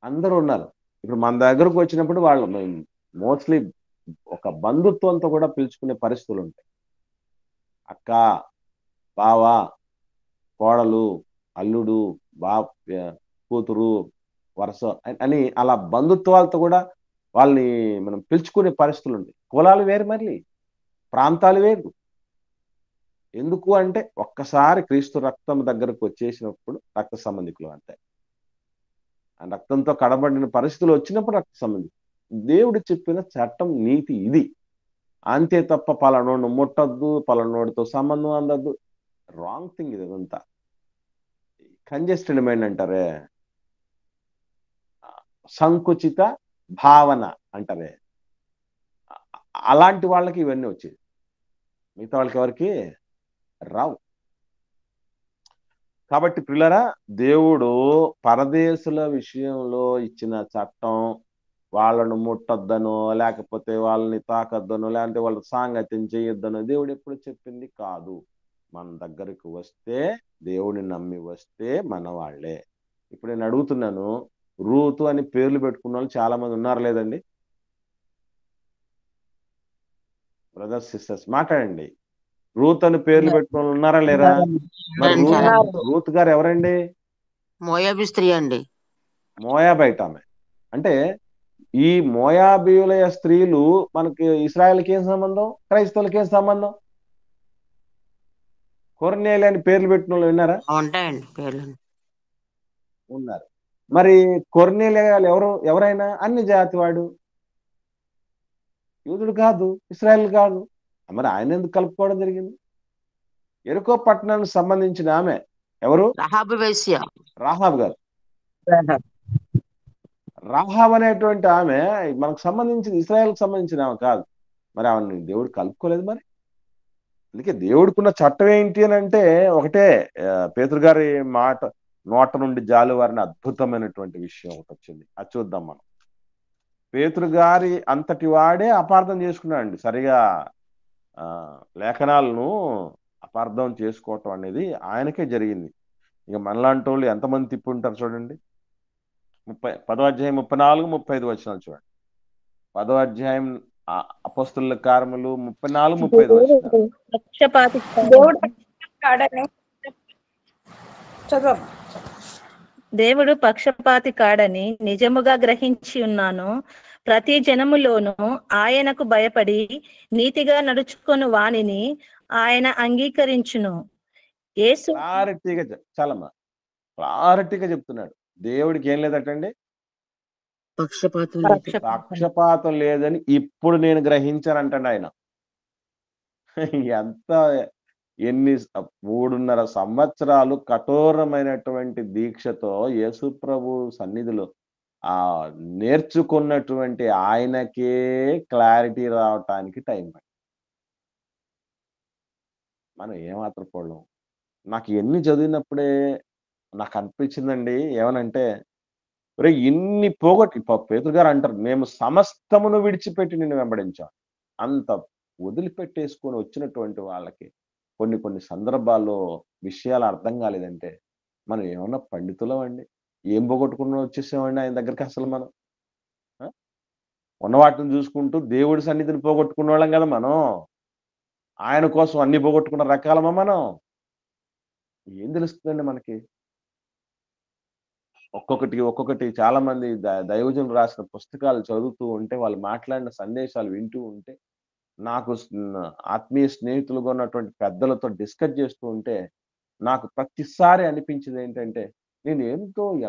Speaker 1: అందరూ ఉన్నారు. ఇప్పుడు మన దగ్గరకు వచ్చినప్పుడు వాళ్ళు మోస్ట్లీ ఒక బంధుత్వంతో కూడా పిలుచుకునే పరిస్థితులు ఉంటాయి. అక్క, బావ, కోడలు, అల్లుడు, కూతురు, వరుస అని అలా బంధుత్వాలతో కూడా వాళ్ళని మనం పిలుచుకునే పరిస్థితులు ఉంటాయి. కులాలు వేరు, మళ్ళీ ప్రాంతాలు వేరు. ఎందుకు అంటే ఒక్కసారి క్రీస్తు రక్తం దగ్గరకు వచ్చేసినప్పుడు రక్త సంబంధికులు అంతే. ఆ రక్తంతో కడబడిన పరిస్థితులు వచ్చినప్పుడు రక్త సంబంధికులు. దేవుడు చెప్పిన చట్టం, నీతి ఇది. అంతే తప్ప పలానోడు ముట్టద్దు, పలానోడితో సంబంధం అందద్దు. రాంగ్ థింగ్ ఇది. అదంతా కంజెస్టెడ్ మైండ్ అంటారే, సంకుచిత భావన అంటారే, అలాంటి వాళ్ళకి ఇవన్నీ వచ్చేది. మిగతా వాళ్ళకి ఎవరికి రావు. కాబట్టి ప్రియులారా, దేవుడు పరదేశుల విషయంలో ఇచ్చిన చట్టం వాళ్ళను ముట్టొద్దనో, లేకపోతే వాళ్ళని తాకొద్దనో, లేదంటే వాళ్ళ సాంగత్యం చేయొద్దనో దేవుడు ఎప్పుడు చెప్పింది కాదు. మన దగ్గరకు వస్తే, దేవుడిని నమ్మి వస్తే మన వాళ్ళే. ఇప్పుడు నేను అడుగుతున్నాను, రూతు అని పేర్లు పెట్టుకున్న వాళ్ళు చాలా మంది ఉన్నారు లేదండి? బ్రదర్స్, సిస్టర్స్ మాట్లాడండి. రూత్ అని పేర్లు పెట్టుకున్న వాళ్ళు ఉన్నారా లేరా? మరి రూత్ గారు ఎవరండి?
Speaker 4: మోయాబీ స్త్రీ అండి.
Speaker 1: మోయాబైట్ ఆమె. అంటే ఈ మోయాబీయుల స్త్రీలు మనకి ఇశ్రాయేల్కి ఏం సంబంధం? క్రైస్తవులకి ఏం సంబంధం? కొర్నేలి అని పేర్లు పెట్టిన వాళ్ళు విన్నారా?
Speaker 4: ఉంటాయండి పేర్లు.
Speaker 1: ఉన్నారు. మరి కొర్నేలి ఎవరైనా అన్ని జాతి వాడు, యూదుడు కాదు, ఇశ్రాయేల్ కాదు. మరి ఆయన ఎందుకు కలుపుకోవడం జరిగింది? ఎరుకో పట్టణానికి సంబంధించిన ఆమె ఎవరు?
Speaker 4: రహాబు వేశ్య.
Speaker 1: రాహాబ్ గారు. రాహాబ్ అనేటువంటి ఆమె మనకు సంబంధించిన, ఇశ్రాయేల్కి సంబంధించిన ఆమె కాదు. మరి ఆమెను దేవుడు కలుపుకోలేదు. మరి అందుకే దేవుడికున్న చట్టం ఏంటి అని అంటే ఒకటే, పేతురు గారి నోట నుండి జాలువారిన అద్భుతమైనటువంటి విషయం ఒకటి వచ్చింది. అది చూద్దాం మనం. పేతురు గారి అంతటి వాడే అపార్థం చేసుకున్నాడండి. సరిగా లేఖనాలను అపార్థం చేసుకోవటం అనేది ఆయనకే జరిగింది. ఇక మనలాంటి వాళ్ళు ఎంతమంది తిప్పుంటారు చూడండి. 10వ అధ్యాయం 34, 35 వచనాలు చూడండి. 10వ అధ్యాయం అపోస్తలుల కార్యములు 34, 35 వచనాలు.
Speaker 2: దేవుడు పక్షపాతి కాడని నిజముగా గ్రహించి ఉన్నాను. ప్రతి జనములోనూ ఆయనకు భయపడి నీతిగా నడుచుకొని వాణిని ఆయన అంగీకరించును.
Speaker 1: క్లారిటీగా చెప్తున్నాడు. దేవుడికి ఏం లేదటండి? పక్షపాతం లేదని ఇప్పుడు నేను గ్రహించానంటండి ఆయన. ఎంత 3.5 సంవత్సరాలు కఠోరమైనటువంటి దీక్షతో యేసు ప్రభు సన్నిధిలో నేర్చుకున్నటువంటి ఆయనకే క్లారిటీ రావటానికి టైం పడింది. మనం ఏమాత్రం పోవడం. నాకు ఎన్ని చదివినప్పుడే నాకు అనిపించిందండి, ఏమనంటే ఇన్ని పోగొట్టి, పేతురు గారు అంటారు, మేము సమస్తమును విడిచిపెట్టి నిన్ను వెంబడించాం. అంత వదిలిపెట్టేసుకొని వచ్చినటువంటి వాళ్ళకి కొన్ని సందర్భాల్లో విషయాలు అర్థం కాలేదంటే మనం ఏమన్నా పండితులం అండి? ఏం పోగొట్టుకున్నా వచ్చేసామండి ఆయన దగ్గరికి? అసలు మనం ఉన్న వాటిని చూసుకుంటూ దేవుడి సన్నిధిని పోగొట్టుకున్న వాళ్ళం కదా మనం. ఆయన కోసం అన్ని పోగొట్టుకున్న రకాలమా మనం? ఏం తెలుస్తుందండి మనకి? ఒక్కొక్కటి చాలా మంది దైవజనులు రాసిన పుస్తకాలు చదువుతూ ఉంటే, వాళ్ళు మాట్లాడిన సందేశాలు వింటూ ఉంటే, నాకు ఆత్మీయ స్నేహితులుగా ఉన్నటువంటి పెద్దలతో డిస్కస్ చేస్తూ ఉంటే నాకు ప్రతిసారి అనిపించింది ఏంటంటే, నేను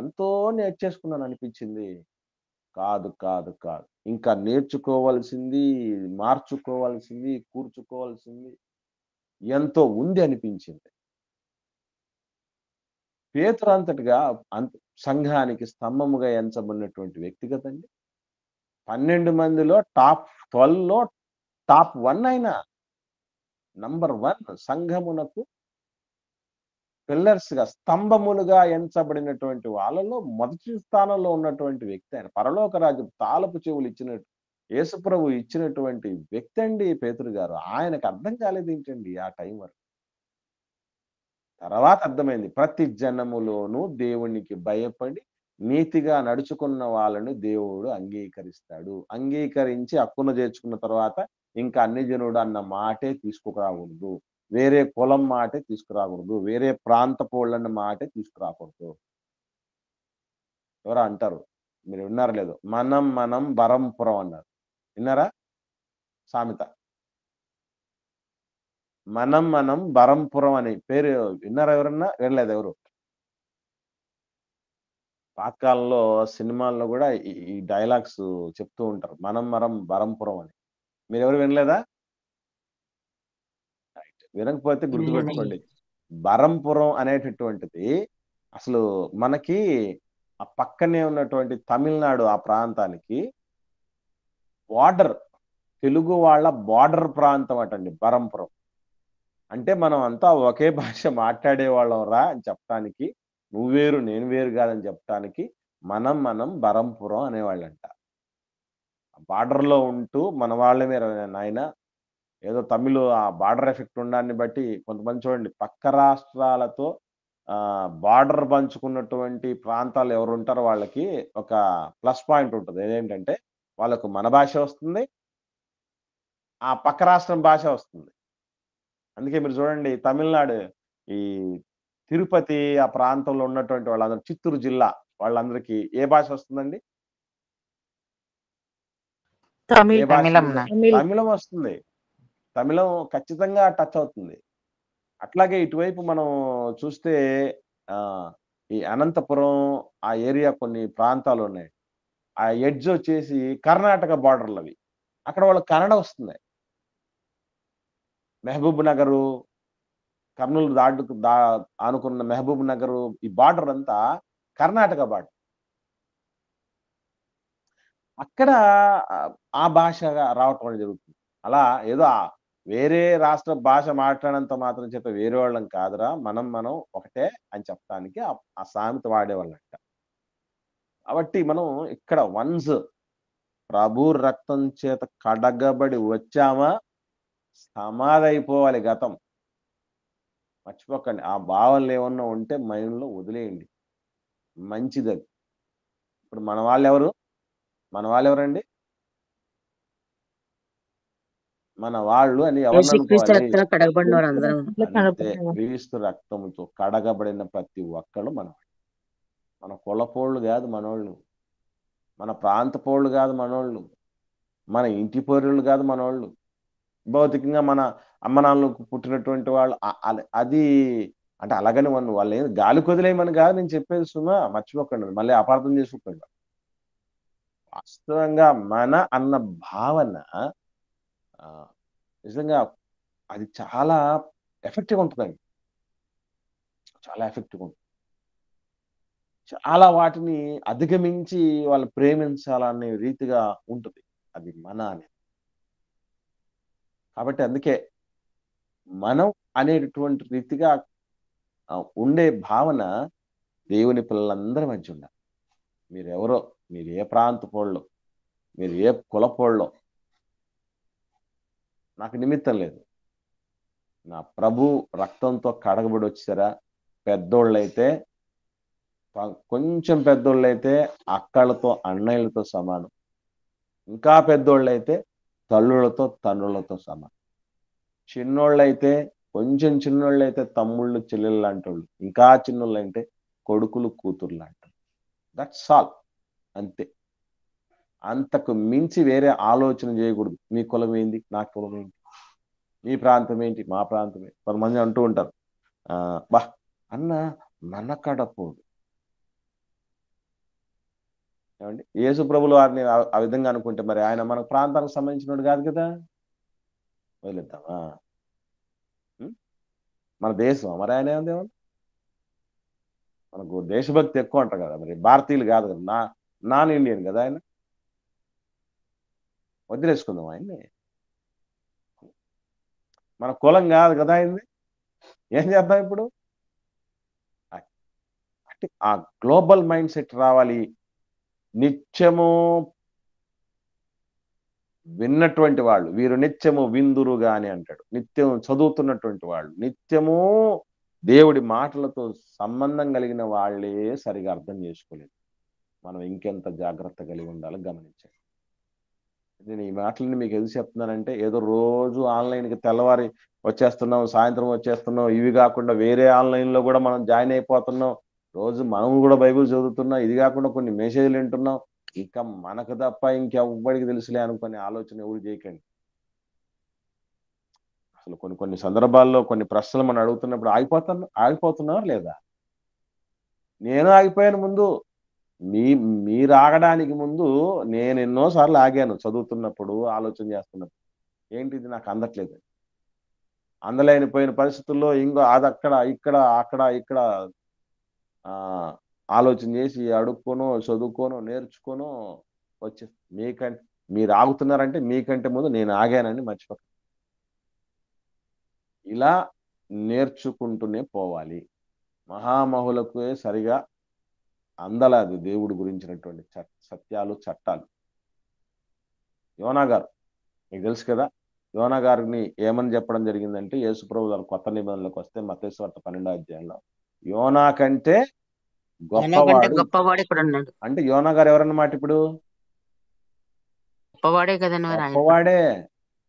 Speaker 1: ఎంతో నేర్చేసుకున్నాను అనిపించింది. కాదు కాదు కాదు, ఇంకా నేర్చుకోవాల్సింది, మార్చుకోవాల్సింది, కూర్చుకోవాల్సింది ఎంతో ఉంది అనిపించింది. పేతురు అంతటిగా సంఘానికి స్తంభముగా ఎంచబడినటువంటి వ్యక్తి కదండి. 12 మందిలో టాప్ 12లో టాప్ 1 అయినా, నంబర్ 1 సంఘమునకు పిల్లర్స్ గా, స్తంభములుగా ఎంచబడినటువంటి వాళ్ళలో మొదటి స్థానంలో ఉన్నటువంటి వ్యక్తి ఆయన. పరలోక రాజ్యం తాళపు చెవులు ఇచ్చినట్టు యేసుప్రభు ఇచ్చినటువంటి వ్యక్తి అండి పేతురు గారు. ఆయనకు అర్థం కాలేదు ఏంటండి ఆ టైం వరకు. తర్వాత అర్థమైంది, ప్రతి జనములోనూ దేవునికి భయపడి నీతిగా నడుచుకున్న వాళ్ళని దేవుడు అంగీకరిస్తాడు. అంగీకరించి హక్కును చేర్చుకున్న తర్వాత ఇంకా అన్ని జనుడు అన్న మాటే తీసుకురాకూడదు. వేరే కులం మాటే తీసుకురాకూడదు, వేరే ప్రాంతపు వాళ్ళన్న మాటే తీసుకురాకూడదు. ఎవరో అంటారు, మీరు విన్నారో లేదో, మనం మనం బరంపురం అన్నారు. విన్నారా సామెత? మనం మనం బరంపురం అని పేరు విన్నారా ఎవరన్నా? వినలేదు ఎవరు? పాతకాలంలో సినిమాల్లో కూడా ఈ డైలాగ్స్ చెప్తూ ఉంటారు, మనం మనం బరంపురం అని. మీరెవరు వినలేదా? వినకపోతే గుర్తుపెట్టుకోండి. బరంపురం అనేటటువంటిది అసలు మనకి ఆ పక్కనే ఉన్నటువంటి తమిళనాడు ఆ ప్రాంతానికి బార్డర్, తెలుగు వాళ్ళ బార్డర్ ప్రాంతం అటండి బరంపురం. అంటే మనం అంతా ఒకే భాష మాట్లాడే వాళ్ళం రా అని చెప్పడానికి, నువ్వు వేరు నేను వేరు కాదని చెప్పడానికి మనం మనం బరంపురం అనేవాళ్ళంట. బార్డర్లో ఉంటూ మన వాళ్ళమే నాయన, ఏదో తమిళ్ ఆ బార్డర్ ఎఫెక్ట్ ఉండడాన్ని బట్టి కొంతమంది చూడండి పక్క రాష్ట్రాలతో బార్డర్ పంచుకున్నటువంటి ప్రాంతాలు ఎవరు ఉంటారో వాళ్ళకి ఒక ప్లస్ పాయింట్ ఉంటుంది. ఏంటంటే వాళ్ళకు మన భాష వస్తుంది, ఆ పక్క రాష్ట్రం భాష వస్తుంది. అందుకే మీరు చూడండి తమిళనాడు ఈ తిరుపతి ఆ ప్రాంతంలో ఉన్నటువంటి వాళ్ళందరూ, చిత్తూరు జిల్లా వాళ్ళందరికీ ఏ భాష వస్తుందండి? ఏ భాష? తమిళం వస్తుంది. తమిళం ఖచ్చితంగా టచ్ అవుతుంది. అట్లాగే ఇటువైపు మనం చూస్తే ఈ అనంతపురం ఆ ఏరియా కొన్ని ప్రాంతాలు ఉన్నాయి. ఆ ఎడ్జ్ వచ్చేసి కర్ణాటక బార్డర్లు అవి. అక్కడ వాళ్ళకి కన్నడ వస్తుంది. మహబూబ్ నగరు, కర్నూలు ఆనుకున్న మహబూబ్ నగరు ఈ బార్డర్ అంతా కర్ణాటక బార్డర్. అక్కడ ఆ భాష రావటం అనేది జరుగుతుంది. అలా ఏదో వేరే రాష్ట్ర భాష మాట్లాడినంత మాత్రం చెప్పే వేరే వాళ్ళం కాదురా, మనం మనం ఒకటే అని చెప్పడానికి ఆ సామెత వాడేవాళ్ళంట. కాబట్టి మనం ఇక్కడ వన్స్ ప్రభు రక్తం చేత కడగబడి వచ్చామా సమాధి అయిపోవాలి గతం. మర్చిపోకండి. ఆ భావనలు ఏమన్నా ఉంటే మైండ్లో వదిలేయండి, మంచిది అది. ఇప్పుడు మన వాళ్ళెవరు? మన వాళ్ళెవరండి? మన వాళ్ళు అని ఎవరిని అనుకోవాలి? అంతే, క్రీస్తు రక్తముతో కడగబడిన ప్రతి ఒక్కళ్ళు మన కులపోళ్ళు కాదు మనోళ్ళు, మన ప్రాంతపోళ్ళు కాదు మనోళ్ళు, మన ఇంటి పోరుళ్ళు కాదు మనోళ్ళు, భౌతికంగా మన అమ్మనాన్నలకు పుట్టినటువంటి వాళ్ళు. అది అంటే అలాగని వాళ్ళు ఏం గాలి కొదిలేయమని కాదు నేను చెప్పేది సుమా, మర్చిపోకండి, మళ్ళీ అపార్థం చేసుకోకండి. వాస్తవంగా మన అన్న భావన నిజంగా అది చాలా ఎఫెక్టివ్ ఉంటుందండి, చాలా ఎఫెక్టివ్ ఉంటుంది. చాలా వాటిని అధిగమించి వాళ్ళు ప్రేమించాలనే రీతిగా ఉంటుంది అది మన అనేది. కాబట్టి అందుకే మనం అనేటటువంటి రీతిగా ఉండే భావన దేవుని పిల్లలందరి మధ్య ఉండాలి. మీరెవరో, మీరు ఏ ప్రాంతపోళ్ళో, మీరు ఏ కులపోళ్ళో నాకు నిమిత్తం లేదు. నా ప్రభు రక్తంతో కడగబడి వచ్చారా. పెద్దోళ్ళైతే, కొంచెం పెద్దోళ్ళైతే అక్కలతో అన్నయ్యలతో సమానం, ఇంకా పెద్దోళ్ళైతే తల్లులతో తండ్రులతో సమానం, చిన్నోళ్ళైతే కొంచెం చిన్నోళ్ళైతే తమ్ముళ్ళు చెల్లెళ్ళు లాంటి వాళ్ళు, ఇంకా చిన్నోళ్ళు అంటే కొడుకులు కూతురు లాంటి. దట్స్ ఆల్, అంతే. అంతకు మించి వేరే ఆలోచన చేయకూడదు. మీ కులం ఏంది, నా కులం ఏంటి, మీ ప్రాంతం ఏంటి, మా ప్రాంతమే. కొంతమంది అంటూ ఉంటారు బా అన్న మన కడపోడు. ఏమండి, యేసు ప్రభులు వారిని ఆ విధంగా అనుకుంటే మరి ఆయన మన ప్రాంతానికి సంబంధించినోడు కాదు కదా, వదిలేద్దామా? మన దేశం మరి ఆయన ఏమందేమో, మనకు దేశభక్తి ఎక్కువ అంటారు కదా, మరి భారతీయులు కాదు కదా, నాన్ ఇండియన్ కదా ఆయన, వదిలేసుకుందాం ఆయన్ని. మన కులం కాదు కదా ఆయన్ని, ఏం చేద్దాం ఇప్పుడు? అంటే ఆ గ్లోబల్ మైండ్ సెట్ రావాలి. నిత్యము విన్నటువంటి వాళ్ళు వీరు నిత్యము విందురుగా అని అంటాడు. నిత్యం చదువుతున్నటువంటి వాళ్ళు, నిత్యము దేవుడి మాటలతో సంబంధం కలిగిన వాళ్ళే సరిగా అర్థం చేసుకోలేదు. మనం ఇంకెంత జాగ్రత్త కలిగి ఉండాలో గమనించండి. నేను ఈ మాటలని మీకు ఎందుకు చెప్తున్నానంటే, ఏదో రోజు ఆన్‌లైన్‌కి తెల్లవారి వచ్చేస్తున్నాం, సాయంత్రం వచ్చేస్తున్నాం, ఇవి కాకుండా వేరే ఆన్‌లైన్‌లో కూడా మనం జాయిన్ అయిపోతున్నాం. రోజు మనం కూడా బైబిల్ చదువుతున్నాం. ఇది కాకుండా కొన్ని మెసేజ్‌లు వింటున్నాం. ఇక మనకు తప్ప ఇంకెవ్వడికి తెలుసులే అనుకునే ఆలోచన ఎవరు చేయకండి. అసలు కొన్ని కొన్ని సందర్భాల్లో కొన్ని ప్రశ్నలు మనం అడుగుతున్నప్పుడు ఆగిపోతున్నావా లేదా? నేను ఆగిపోయాను ముందు. మీరు ఆగడానికి ముందు నేను ఎన్నో సార్లు ఆగాను చదువుతున్నప్పుడు, ఆలోచన చేస్తున్నప్పుడు. ఏంటి ఇది నాకు అందట్లేదు. అందలేనిపోయిన పరిస్థితుల్లో అదక్కడ, ఇక్కడ, అక్కడ, ఇక్కడ ఆలోచన చేసి అడుక్కోనో, చదువుకోనో, నేర్చుకోనో వచ్చే మీరు ఆగుతున్నారంటే మీకంటే ముందు నేను ఆగానని మర్చిపోకండి. ఇలా నేర్చుకుంటూనే పోవాలి. మహామహులకు సరిగా అందలాది దేవుడి గురించినటువంటి సత్యాలు, చట్టాలు. యోనా గారు మీకు తెలుసు కదా, యోనా గారిని ఏమని చెప్పడం జరిగిందంటే, యేసుప్రభు గారు కొత్త నిబంధనలకు వస్తే మత్తయి సువార్త 12వ అధ్యాయంలో యోనా కంటే గొప్పవాడు.
Speaker 4: గొప్పవాడే ఇక్కడ ఉన్నాడు.
Speaker 1: అంటే యోనా గారు ఎవరన్నమాట ఇప్పుడు?
Speaker 4: గొప్పవాడే కదండి మరి ఆయన.
Speaker 1: గొప్పవాడే.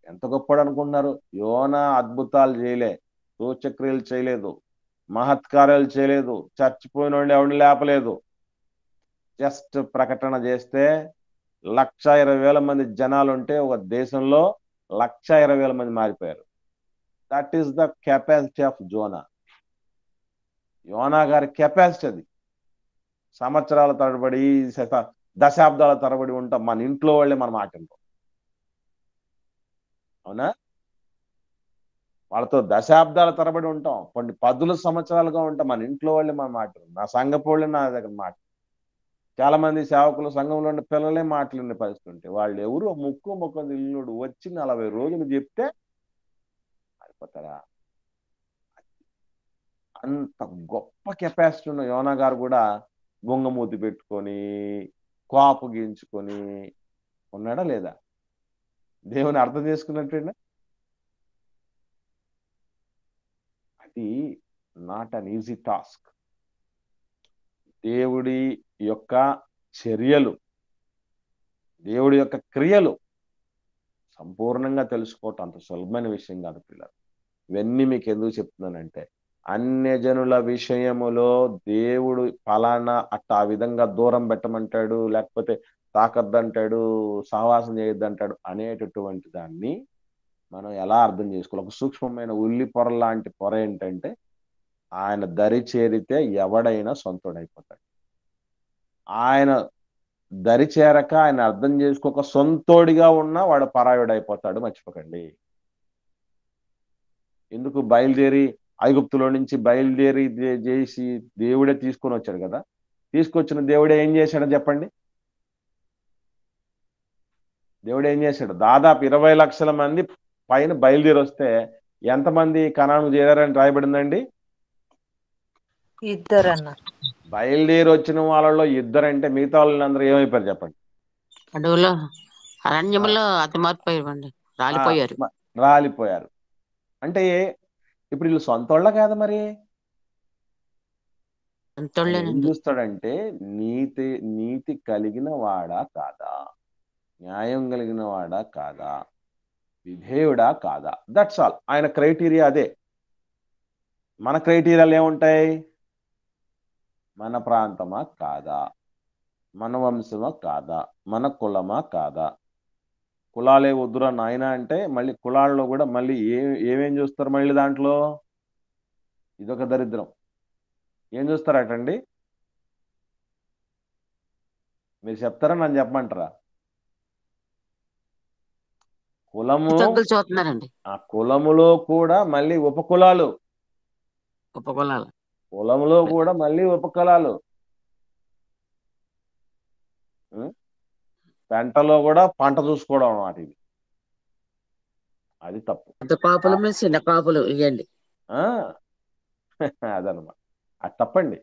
Speaker 1: ఎంత గొప్పవాడు అనుకుంటున్నారు? యోనా అద్భుతాలు చేయలే, సూచక్రియలు చేయలేదు, మహత్కార్యాలు చేయలేదు, చచ్చిపోయిన వాడిని ఎవరిని లేపలేదు. జస్ట్ ప్రకటన చేస్తే 1,20,000 మంది జనాలు ఉంటే ఒక దేశంలో 1,20,000 మంది మారిపోయారు. That is the capacity of యోనా గారి కెపాసిటీ అది. సంవత్సరాల తరబడి, దశాబ్దాల తరబడి ఉంటాం, మన ఇంట్లో వాళ్ళే మన మాట వింటాం. అవునా? వాళ్ళతో దశాబ్దాల తరబడి ఉంటాం, కొన్ని 10 సంవత్సరాలుగా ఉంటాం, మన ఇంట్లో వాళ్ళే మన మాట వింటాం. నా సంఘపోళ్ళే నా దగ్గర మాట. చాలా మంది సేవకులు సంఘంలో ఉండే పిల్లలే మాట్లాడిన పరిస్థితి ఉంటే, వాళ్ళు ఎవరు ముక్కు ఇల్లుడు వచ్చి 40 రోజులు చెప్తే అయిపోతారా? అంత గొప్ప కెపాసిటీ ఉన్న యోనా గారు కూడా బొంగమూతి పెట్టుకొని, కోపు గీంచుకొని ఉన్నాడా లేదా? దేవుని అర్థం చేసుకున్నట్టేనా? అది నాట్ అన్ ఈజీ టాస్క్. దేవుడి యొక్క చర్యలు, దేవుడి యొక్క క్రియలు సంపూర్ణంగా తెలుసుకోవటం అంత సులభమైన విషయం కాదు పిల్లలు. ఇవన్నీ మీకు ఎందుకు చెప్తున్నానంటే, అన్యజనుల విషయములో దేవుడు ఫలానా ఆ విధంగా దూరం పెట్టమంటాడు, లేకపోతే తాకద్దంటాడు, సహవాసం చేయొద్దంటాడు అనేటటువంటి దాన్ని మనం ఎలా అర్థం చేసుకోవాలి? ఒక సూక్ష్మమైన ఉల్లి పొర లాంటి పొర ఏంటంటే, ఆయన దరి చేరితే ఎవడైనా సొంతుడైపోతాడు. ఆయన దరి చేరక, ఆయన అర్థం చేసుకోక సొంతోడిగా ఉన్నా వాడు పరాయుడైపోతాడు. మర్చిపోకండి. ఎందుకు బయలుదేరి ఐగుప్తులో నుంచి బయలుదేరి చేసి దేవుడే తీసుకొని వచ్చాడు కదా. తీసుకొచ్చిన దేవుడే ఏం చేశాడని చెప్పండి? దేవుడు ఏం చేశాడు? దాదాపు 20 లక్షల మంది పైన బయలుదేరి వస్తే ఎంతమంది కనాను చేరారని రాయబడిందండి?
Speaker 2: 2 అన్న.
Speaker 1: బయలుదేరి వచ్చిన వాళ్ళలో 2 అంటే మిగతా వాళ్ళందరూ ఏమైపోయారు చెప్పండి?
Speaker 4: అడవులో అరణ్యంలో అతమార్పోయారండి, రాలిపోయారు.
Speaker 1: రాలిపోయారు. అంటే ఇప్పుడు వీళ్ళు సొంతోళ్ళ కాదు మరి? ఏం చూస్తాడంటే నీతి కలిగిన వాడా కాదా, న్యాయం కలిగిన వాడా కాదా, విధేయుడా కాదా? That's all. ఆయన క్రైటీరియా అదే. మన క్రైటీరియాలు ఏముంటాయి? మన ప్రాంతమా కాదా, మన వంశమా కాదా, మన కులమా కాదా. కులాలే వద్దురా నాయన అంటే మళ్ళీ కులాల్లో కూడా మళ్ళీ ఏమేం చూస్తారు? మళ్ళీ దాంట్లో ఇదొక దరిద్రం. ఏం చూస్తారటండి? మీరు చెప్తారా, నన్ను చెప్పమంటారా? కులము
Speaker 4: చూస్తున్నారండి.
Speaker 1: ఆ కులములో కూడా మళ్ళీ ఉపకులాలు, కులములో కూడా మళ్ళీ ఉపకులాలు. పెంటలో కూడా పంట చూసుకోవడం అన్నమాట. ఇది అది తప్పు.
Speaker 4: చిన్న కాపులు ఇవ్వండి.
Speaker 1: అదనమాట, అది తప్పండి.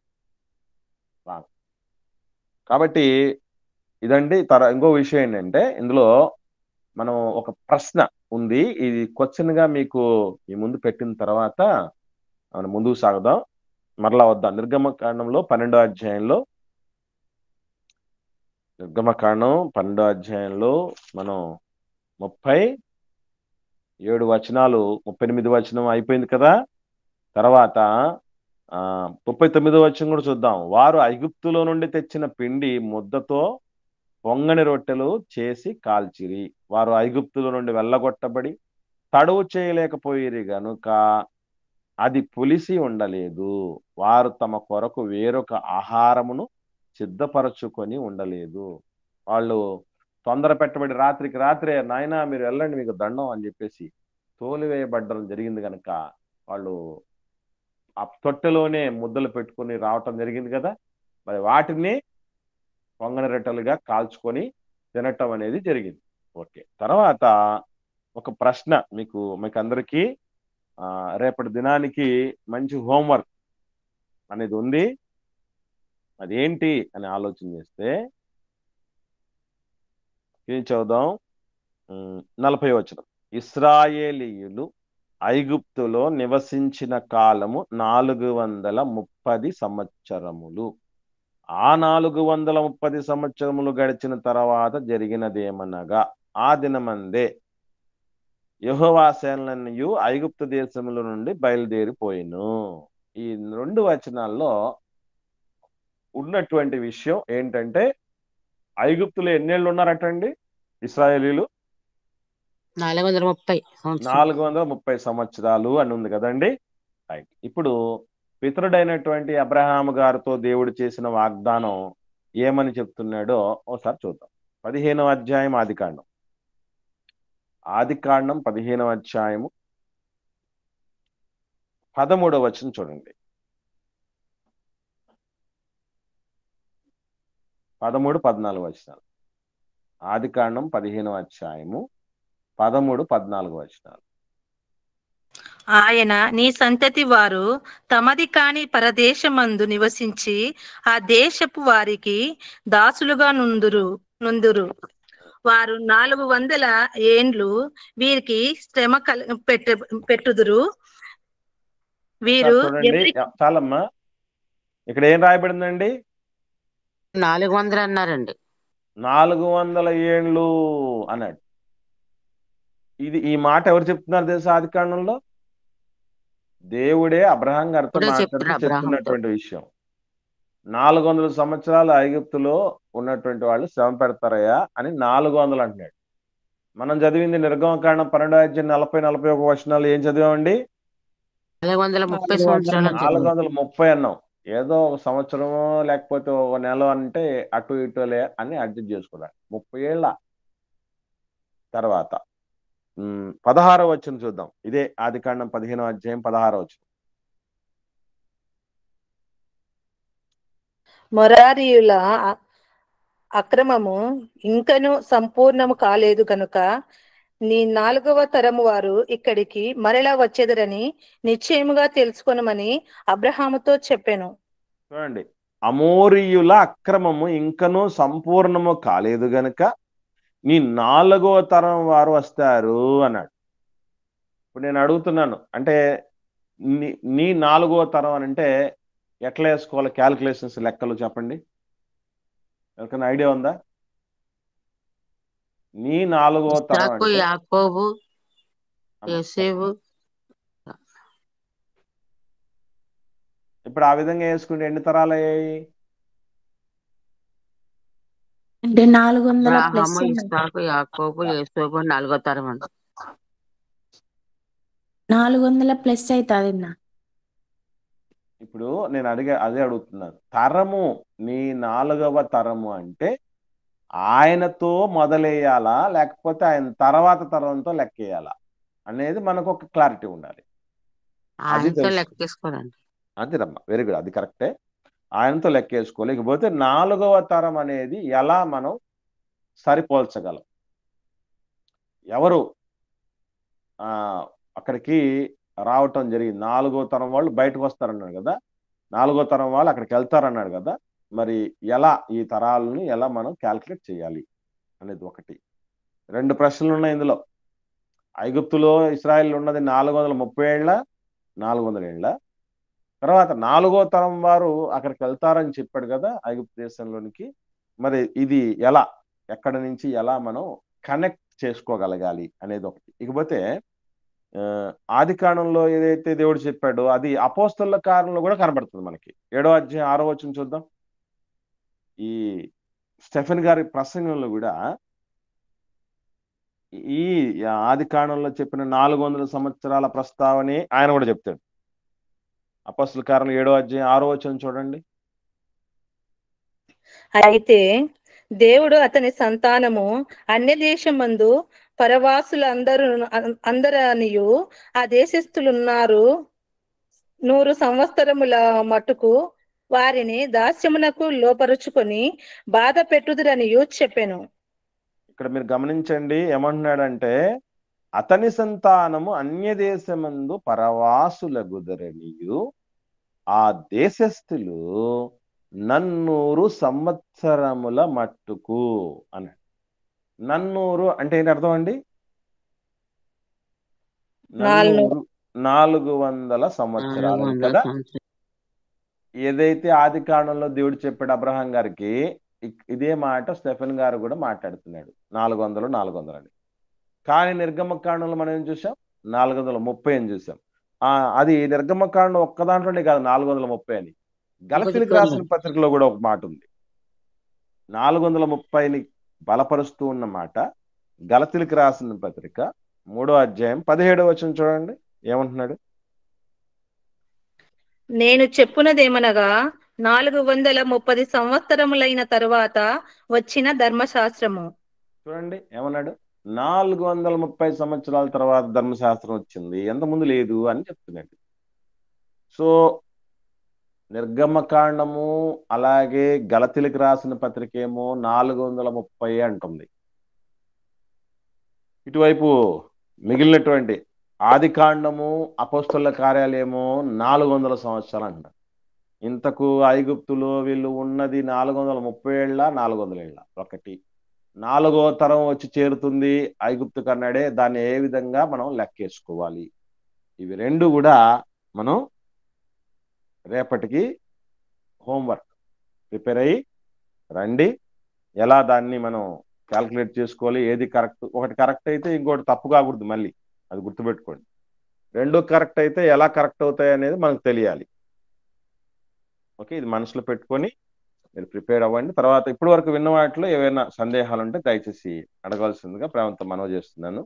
Speaker 1: కాబట్టి ఇదండి. ఇంకో విషయం ఏంటంటే, ఇందులో మనం ఒక ప్రశ్న ఉంది. ఇది క్వశ్చన్ గా మీకు ఈ ముందు పెట్టిన తర్వాత మనం ముందుకు సాగుదాం. మరలా వద్దాం. నిర్గమకాండంలో 12వ అధ్యాయంలో, నిర్గమకాండం 12వ అధ్యాయంలో మనం 37 వచనాలు, 38 వచనం అయిపోయింది కదా. తర్వాత 39 వచనం కూడా చూద్దాం. వారు ఐగుప్తులో నుండి తెచ్చిన పిండి ముద్దతో పొంగని రొట్టెలు చేసి కాల్చిరి. వారు ఐగుప్తులో నుండి వెళ్ళగొట్టబడి తడువు చేయలేకపోయిరి గనుక అది పులిసి ఉండలేదు. వారు తమ కొరకు వేరొక ఆహారమును సిద్ధపరచుకొని ఉండలేదు. వాళ్ళు తొందర పెట్టబడి రాత్రికి రాత్రే నాయనా మీరు వెళ్ళండి మీకు దండం అని చెప్పేసి తోలివేయబడ్డం జరిగింది కనుక వాళ్ళు ఆ తొట్టెలోనే ముద్దలు పెట్టుకొని రావటం జరిగింది కదా. మరి వాటిని పొంగని రొట్టెలుగా కాల్చుకొని తినటం అనేది జరిగింది. ఓకే, తర్వాత ఒక ప్రశ్న మీకు అందరికీ రేపటి దినానికి మంచి హోంవర్క్ అనేది ఉంది. అదేంటి అని ఆలోచన చేస్తే ఏం చదువుదాం. 40 వచనం. ఇశ్రాయేలీయులు ఐగుప్తులో నివసించిన కాలము 430 సంవత్సరములు. ఆ 430 సంవత్సరములు గడిచిన తర్వాత జరిగినదేమనగా ఆ దినమందే యెహోవా సేనలన్నయు ఐగుప్తు దేశముల నుండి బయలుదేరిపోయిను. ఈ 2 వచనాల్లో ఉన్నటువంటి విషయం ఏంటంటే ఐగుప్తులో ఎన్నేళ్ళు ఉన్నారటండి ఇశ్రాయేలీలు? 430 సంవత్సరాలు అని ఉంది కదండి. రైట్. ఇప్పుడు పితరుడైనటువంటి అబ్రహాము గారితో దేవుడు చేసిన వాగ్దానం ఏమని చెప్తున్నాడో ఒకసారి చూద్దాం. 15వ అధ్యాయం ఆదికాండం 15వ అధ్యాయము 13వ వచనం చూడండి. 13, 14 వచనాలు. ఆదికాండం 15వ అధ్యాయము 13, 14 వచనాలు.
Speaker 2: ఆయన నీ సంతతి వారు తమది కాని పరదేశమందు నివసించి ఆ దేశపు వారికి దాసులుగా నుందురు. వారు 400 ఏండ్లు వీరికి శ్రమ పెట్టుదురు. వీరు
Speaker 1: చూడండి చాలమ్మా. ఇక్కడ ఏం రాయబడిందండి?
Speaker 4: 400 అన్నారండి.
Speaker 1: 400 ఏండ్లు అన్నాడు. ఈ మాట ఎవరు చెప్తున్నారు తెలుసా? ఆదికాండంలో దేవుడే అబ్రహాం గారితో చెప్తున్నటువంటి విషయం. 400 సంవత్సరాలు ఐగుప్తులో ఉన్నటువంటి వాళ్ళు శ్రమ పెడతారయ్యా అని 400 అంటున్నాడు. మనం చదివింది నిర్గమకాండం 12వ అధ్యాయం 40-41 వచనాలు ఏం చదివామండి?
Speaker 4: 430 సంవత్సరాలు.
Speaker 1: 430 అన్నాం. ఏదో ఒక సంవత్సరమో లేకపోతే ఒక నెల అంటే అటు ఇటులే అని అడ్జస్ట్ చేసుకున్నాడు. 30 ఏళ్ళ తర్వాత 16వ వచనం చూద్దాం. ఇదే ఆదికాండం 15వ అధ్యాయం 16వ వచనం.
Speaker 2: మొరారీయుల అక్రమము ఇంకను సంపూర్ణము కాలేదు కనుక నీ 4వ తరము వారు ఇక్కడికి మరలా వచ్చేదరని నిశ్చయముగా తెలుసుకొనమని అబ్రహాముతో చెప్పాను.
Speaker 1: చూడండి, అమోరీయుల అక్రమము ఇంకనూ సంపూర్ణము కాలేదు గనుక నీ 4వ తరం వారు వస్తారు అన్నాడు. ఇప్పుడు నేను అడుగుతున్నాను, అంటే నీ 4వ తరం అని అంటే ఎట్లా వేసుకోవాలి? క్యాలిక్యులేషన్స్ లెక్కలు చెప్పండి. ఎవరికైనా ఐడియా ఉందా? నీ 4వ తరం అంటే
Speaker 4: యాకోబు, యోసేపు.
Speaker 1: ఇప్పుడు ఆ విధంగా వేసుకుంటే ఎన్ని తరాలు అయ్యాయి?
Speaker 5: అంటే 400 ప్లస్
Speaker 4: ఇస్సాకు, యాకోబు, యోసేపు 4వ తరం అండి.
Speaker 5: 400 ప్లస్ అవుతుంది.
Speaker 1: ఇప్పుడు నేను అదే అడుగుతున్నాను. తరము, నీ 4వ తరము అంటే ఆయనతో మొదలెయ్యాలా లేకపోతే ఆయన తర్వాత తరంతో లెక్కేయాలా అనేది మనకు ఒక క్లారిటీ ఉండాలి. అదేనమ్మా, వెరీ గుడ్, అది కరెక్టే. ఆయనతో లెక్కేసుకో. లేకపోతే 4వ తరం అనేది ఎలా మనం సరిపోల్చగలం? ఎవరు అక్కడికి రావటం జరిగింది? 4వ తరం వాళ్ళు బయటకు వస్తారన్నాడు కదా, 4వ తరం వాళ్ళు అక్కడికి వెళ్తారన్నాడు కదా. మరి ఎలా ఈ తరాలను ఎలా మనం క్యాల్కులేట్ చేయాలి అనేది ఒకటి. 2 ప్రశ్నలు ఉన్నాయి ఇందులో. ఐగుప్తులో ఇశ్రాయేల్ ఉన్నది 430 ఏళ్ళ 400 ఏళ్ళ. తర్వాత 4వ తరం వారు అక్కడికి వెళ్తారని చెప్పాడు కదా ఐగుప్తు దేశంలోనికి. మరి ఇది ఎలా, ఎక్కడి నుంచి ఎలా మనం కనెక్ట్ చేసుకోగలగాలి అనేది ఒకటి. ఇకపోతే ఆది కాండంలో ఏదైతే దేవుడు చెప్పాడో అది అపోస్తలుల కార్యంలో కూడా కనబడుతుంది మనకి. 7వ అధ్యాయం 6వ వచనం చూద్దాం. ఈ స్టెఫెన్ గారి ప్రసంగంలో కూడా ఈ ఆది కాండంలో చెప్పిన 400 సంవత్సరాల ప్రస్తావనే ఆయన కూడా చెప్తాడు. అపోస్తలుల కార్యం 7వ అధ్యాయం 6వ వచనం చూడండి.
Speaker 2: అయితే దేవుడు అతని సంతానము అన్య దేశమందు పరవాసులు అందరనియు ఆ దేశస్థులున్నారు 100 సంవత్సరముల మట్టుకు వారిని దాస్యమునకు లోపరుచుకొని బాధ పెట్టుదురనియు చెప్పెను.
Speaker 1: ఇక్కడ మీరు గమనించండి, ఏమంటున్నాడంటే అతని సంతానము అన్య దేశమందు పరవాసులగుదరనియు ఆ దేశస్థులు 100 సంవత్సరముల మట్టుకు అన్నాడు. 100 అంటే ఏంటి అర్థం అండి? 400 సంవత్సరాలు కదా. ఏదైతే ఆది కాండంలో దేవుడు చెప్పాడు అబ్రహాం గారికి, ఇదే మాట స్టెఫెన్ గారు కూడా మాట్లాడుతున్నాడు. 400 అని. కానీ నిర్గమకాండంలో మనం ఏం చూసాం? 430 అని చూసాం. అది నిర్గమకాండం ఒక్క దాంట్లోనే కాదు 430 అని. గలతీయులకు రాసిన పత్రికలో కూడా ఒక మాట ఉంది. 430ని బలపరుస్తూ ఉన్న మాట గలతీయులకు రాసిన పత్రిక 3వ అధ్యాయం 17వ వచనం చూడండి. ఏమంటున్నాడు?
Speaker 2: నేను చెప్పునదేమనగా 430 సంవత్సరములైన తరువాత వచ్చిన ధర్మశాస్త్రము.
Speaker 1: చూడండి ఏమన్నాడు? 430 సంవత్సరాల తర్వాత ధర్మశాస్త్రం వచ్చింది, ఎంత ముందు లేదు అని చెప్తున్నాడు. సో నిర్గమకాండము అలాగే గలతీయులకు రాసిన పత్రిక ఏమో 430 అంటుంది. ఇటువైపు మిగిలినటువంటి ఆది కాండము అపోస్తలుల కార్యాలేమో 400 సంవత్సరాలు అంటారు. ఇంతకు ఐగుప్తులో వీళ్ళు ఉన్నది 430 ఏళ్ళ 400 ఏళ్ళ? ఒకటి. 4వ తరం వచ్చి చేరుతుంది ఐగుప్తు కన్నాడే, దాన్ని ఏ విధంగా మనం లెక్కేసుకోవాలి? ఇవి రెండు కూడా మనం రేపటికి హోంవర్క్ ప్రిపేర్ అయ్యి రండి. ఎలా దాన్ని మనం క్యాల్కులేట్ చేసుకోవాలి, ఏది కరెక్ట్. ఒకటి కరెక్ట్ అయితే ఇంకోటి తప్పు కాకూడదు, మళ్ళీ అది గుర్తుపెట్టుకోండి. రెండు కరెక్ట్ అయితే ఎలా కరెక్ట్ అవుతాయి అనేది మనకు తెలియాలి. ఓకే, ఇది మనసులో పెట్టుకొని మీరు ప్రిపేర్ అవ్వండి. తర్వాత ఇప్పటి వరకు విన్న వాటిలో ఏవైనా సందేహాలు ఉంటే దయచేసి అడగవలసిందిగా ప్రేమతో మనవి చేస్తున్నాను.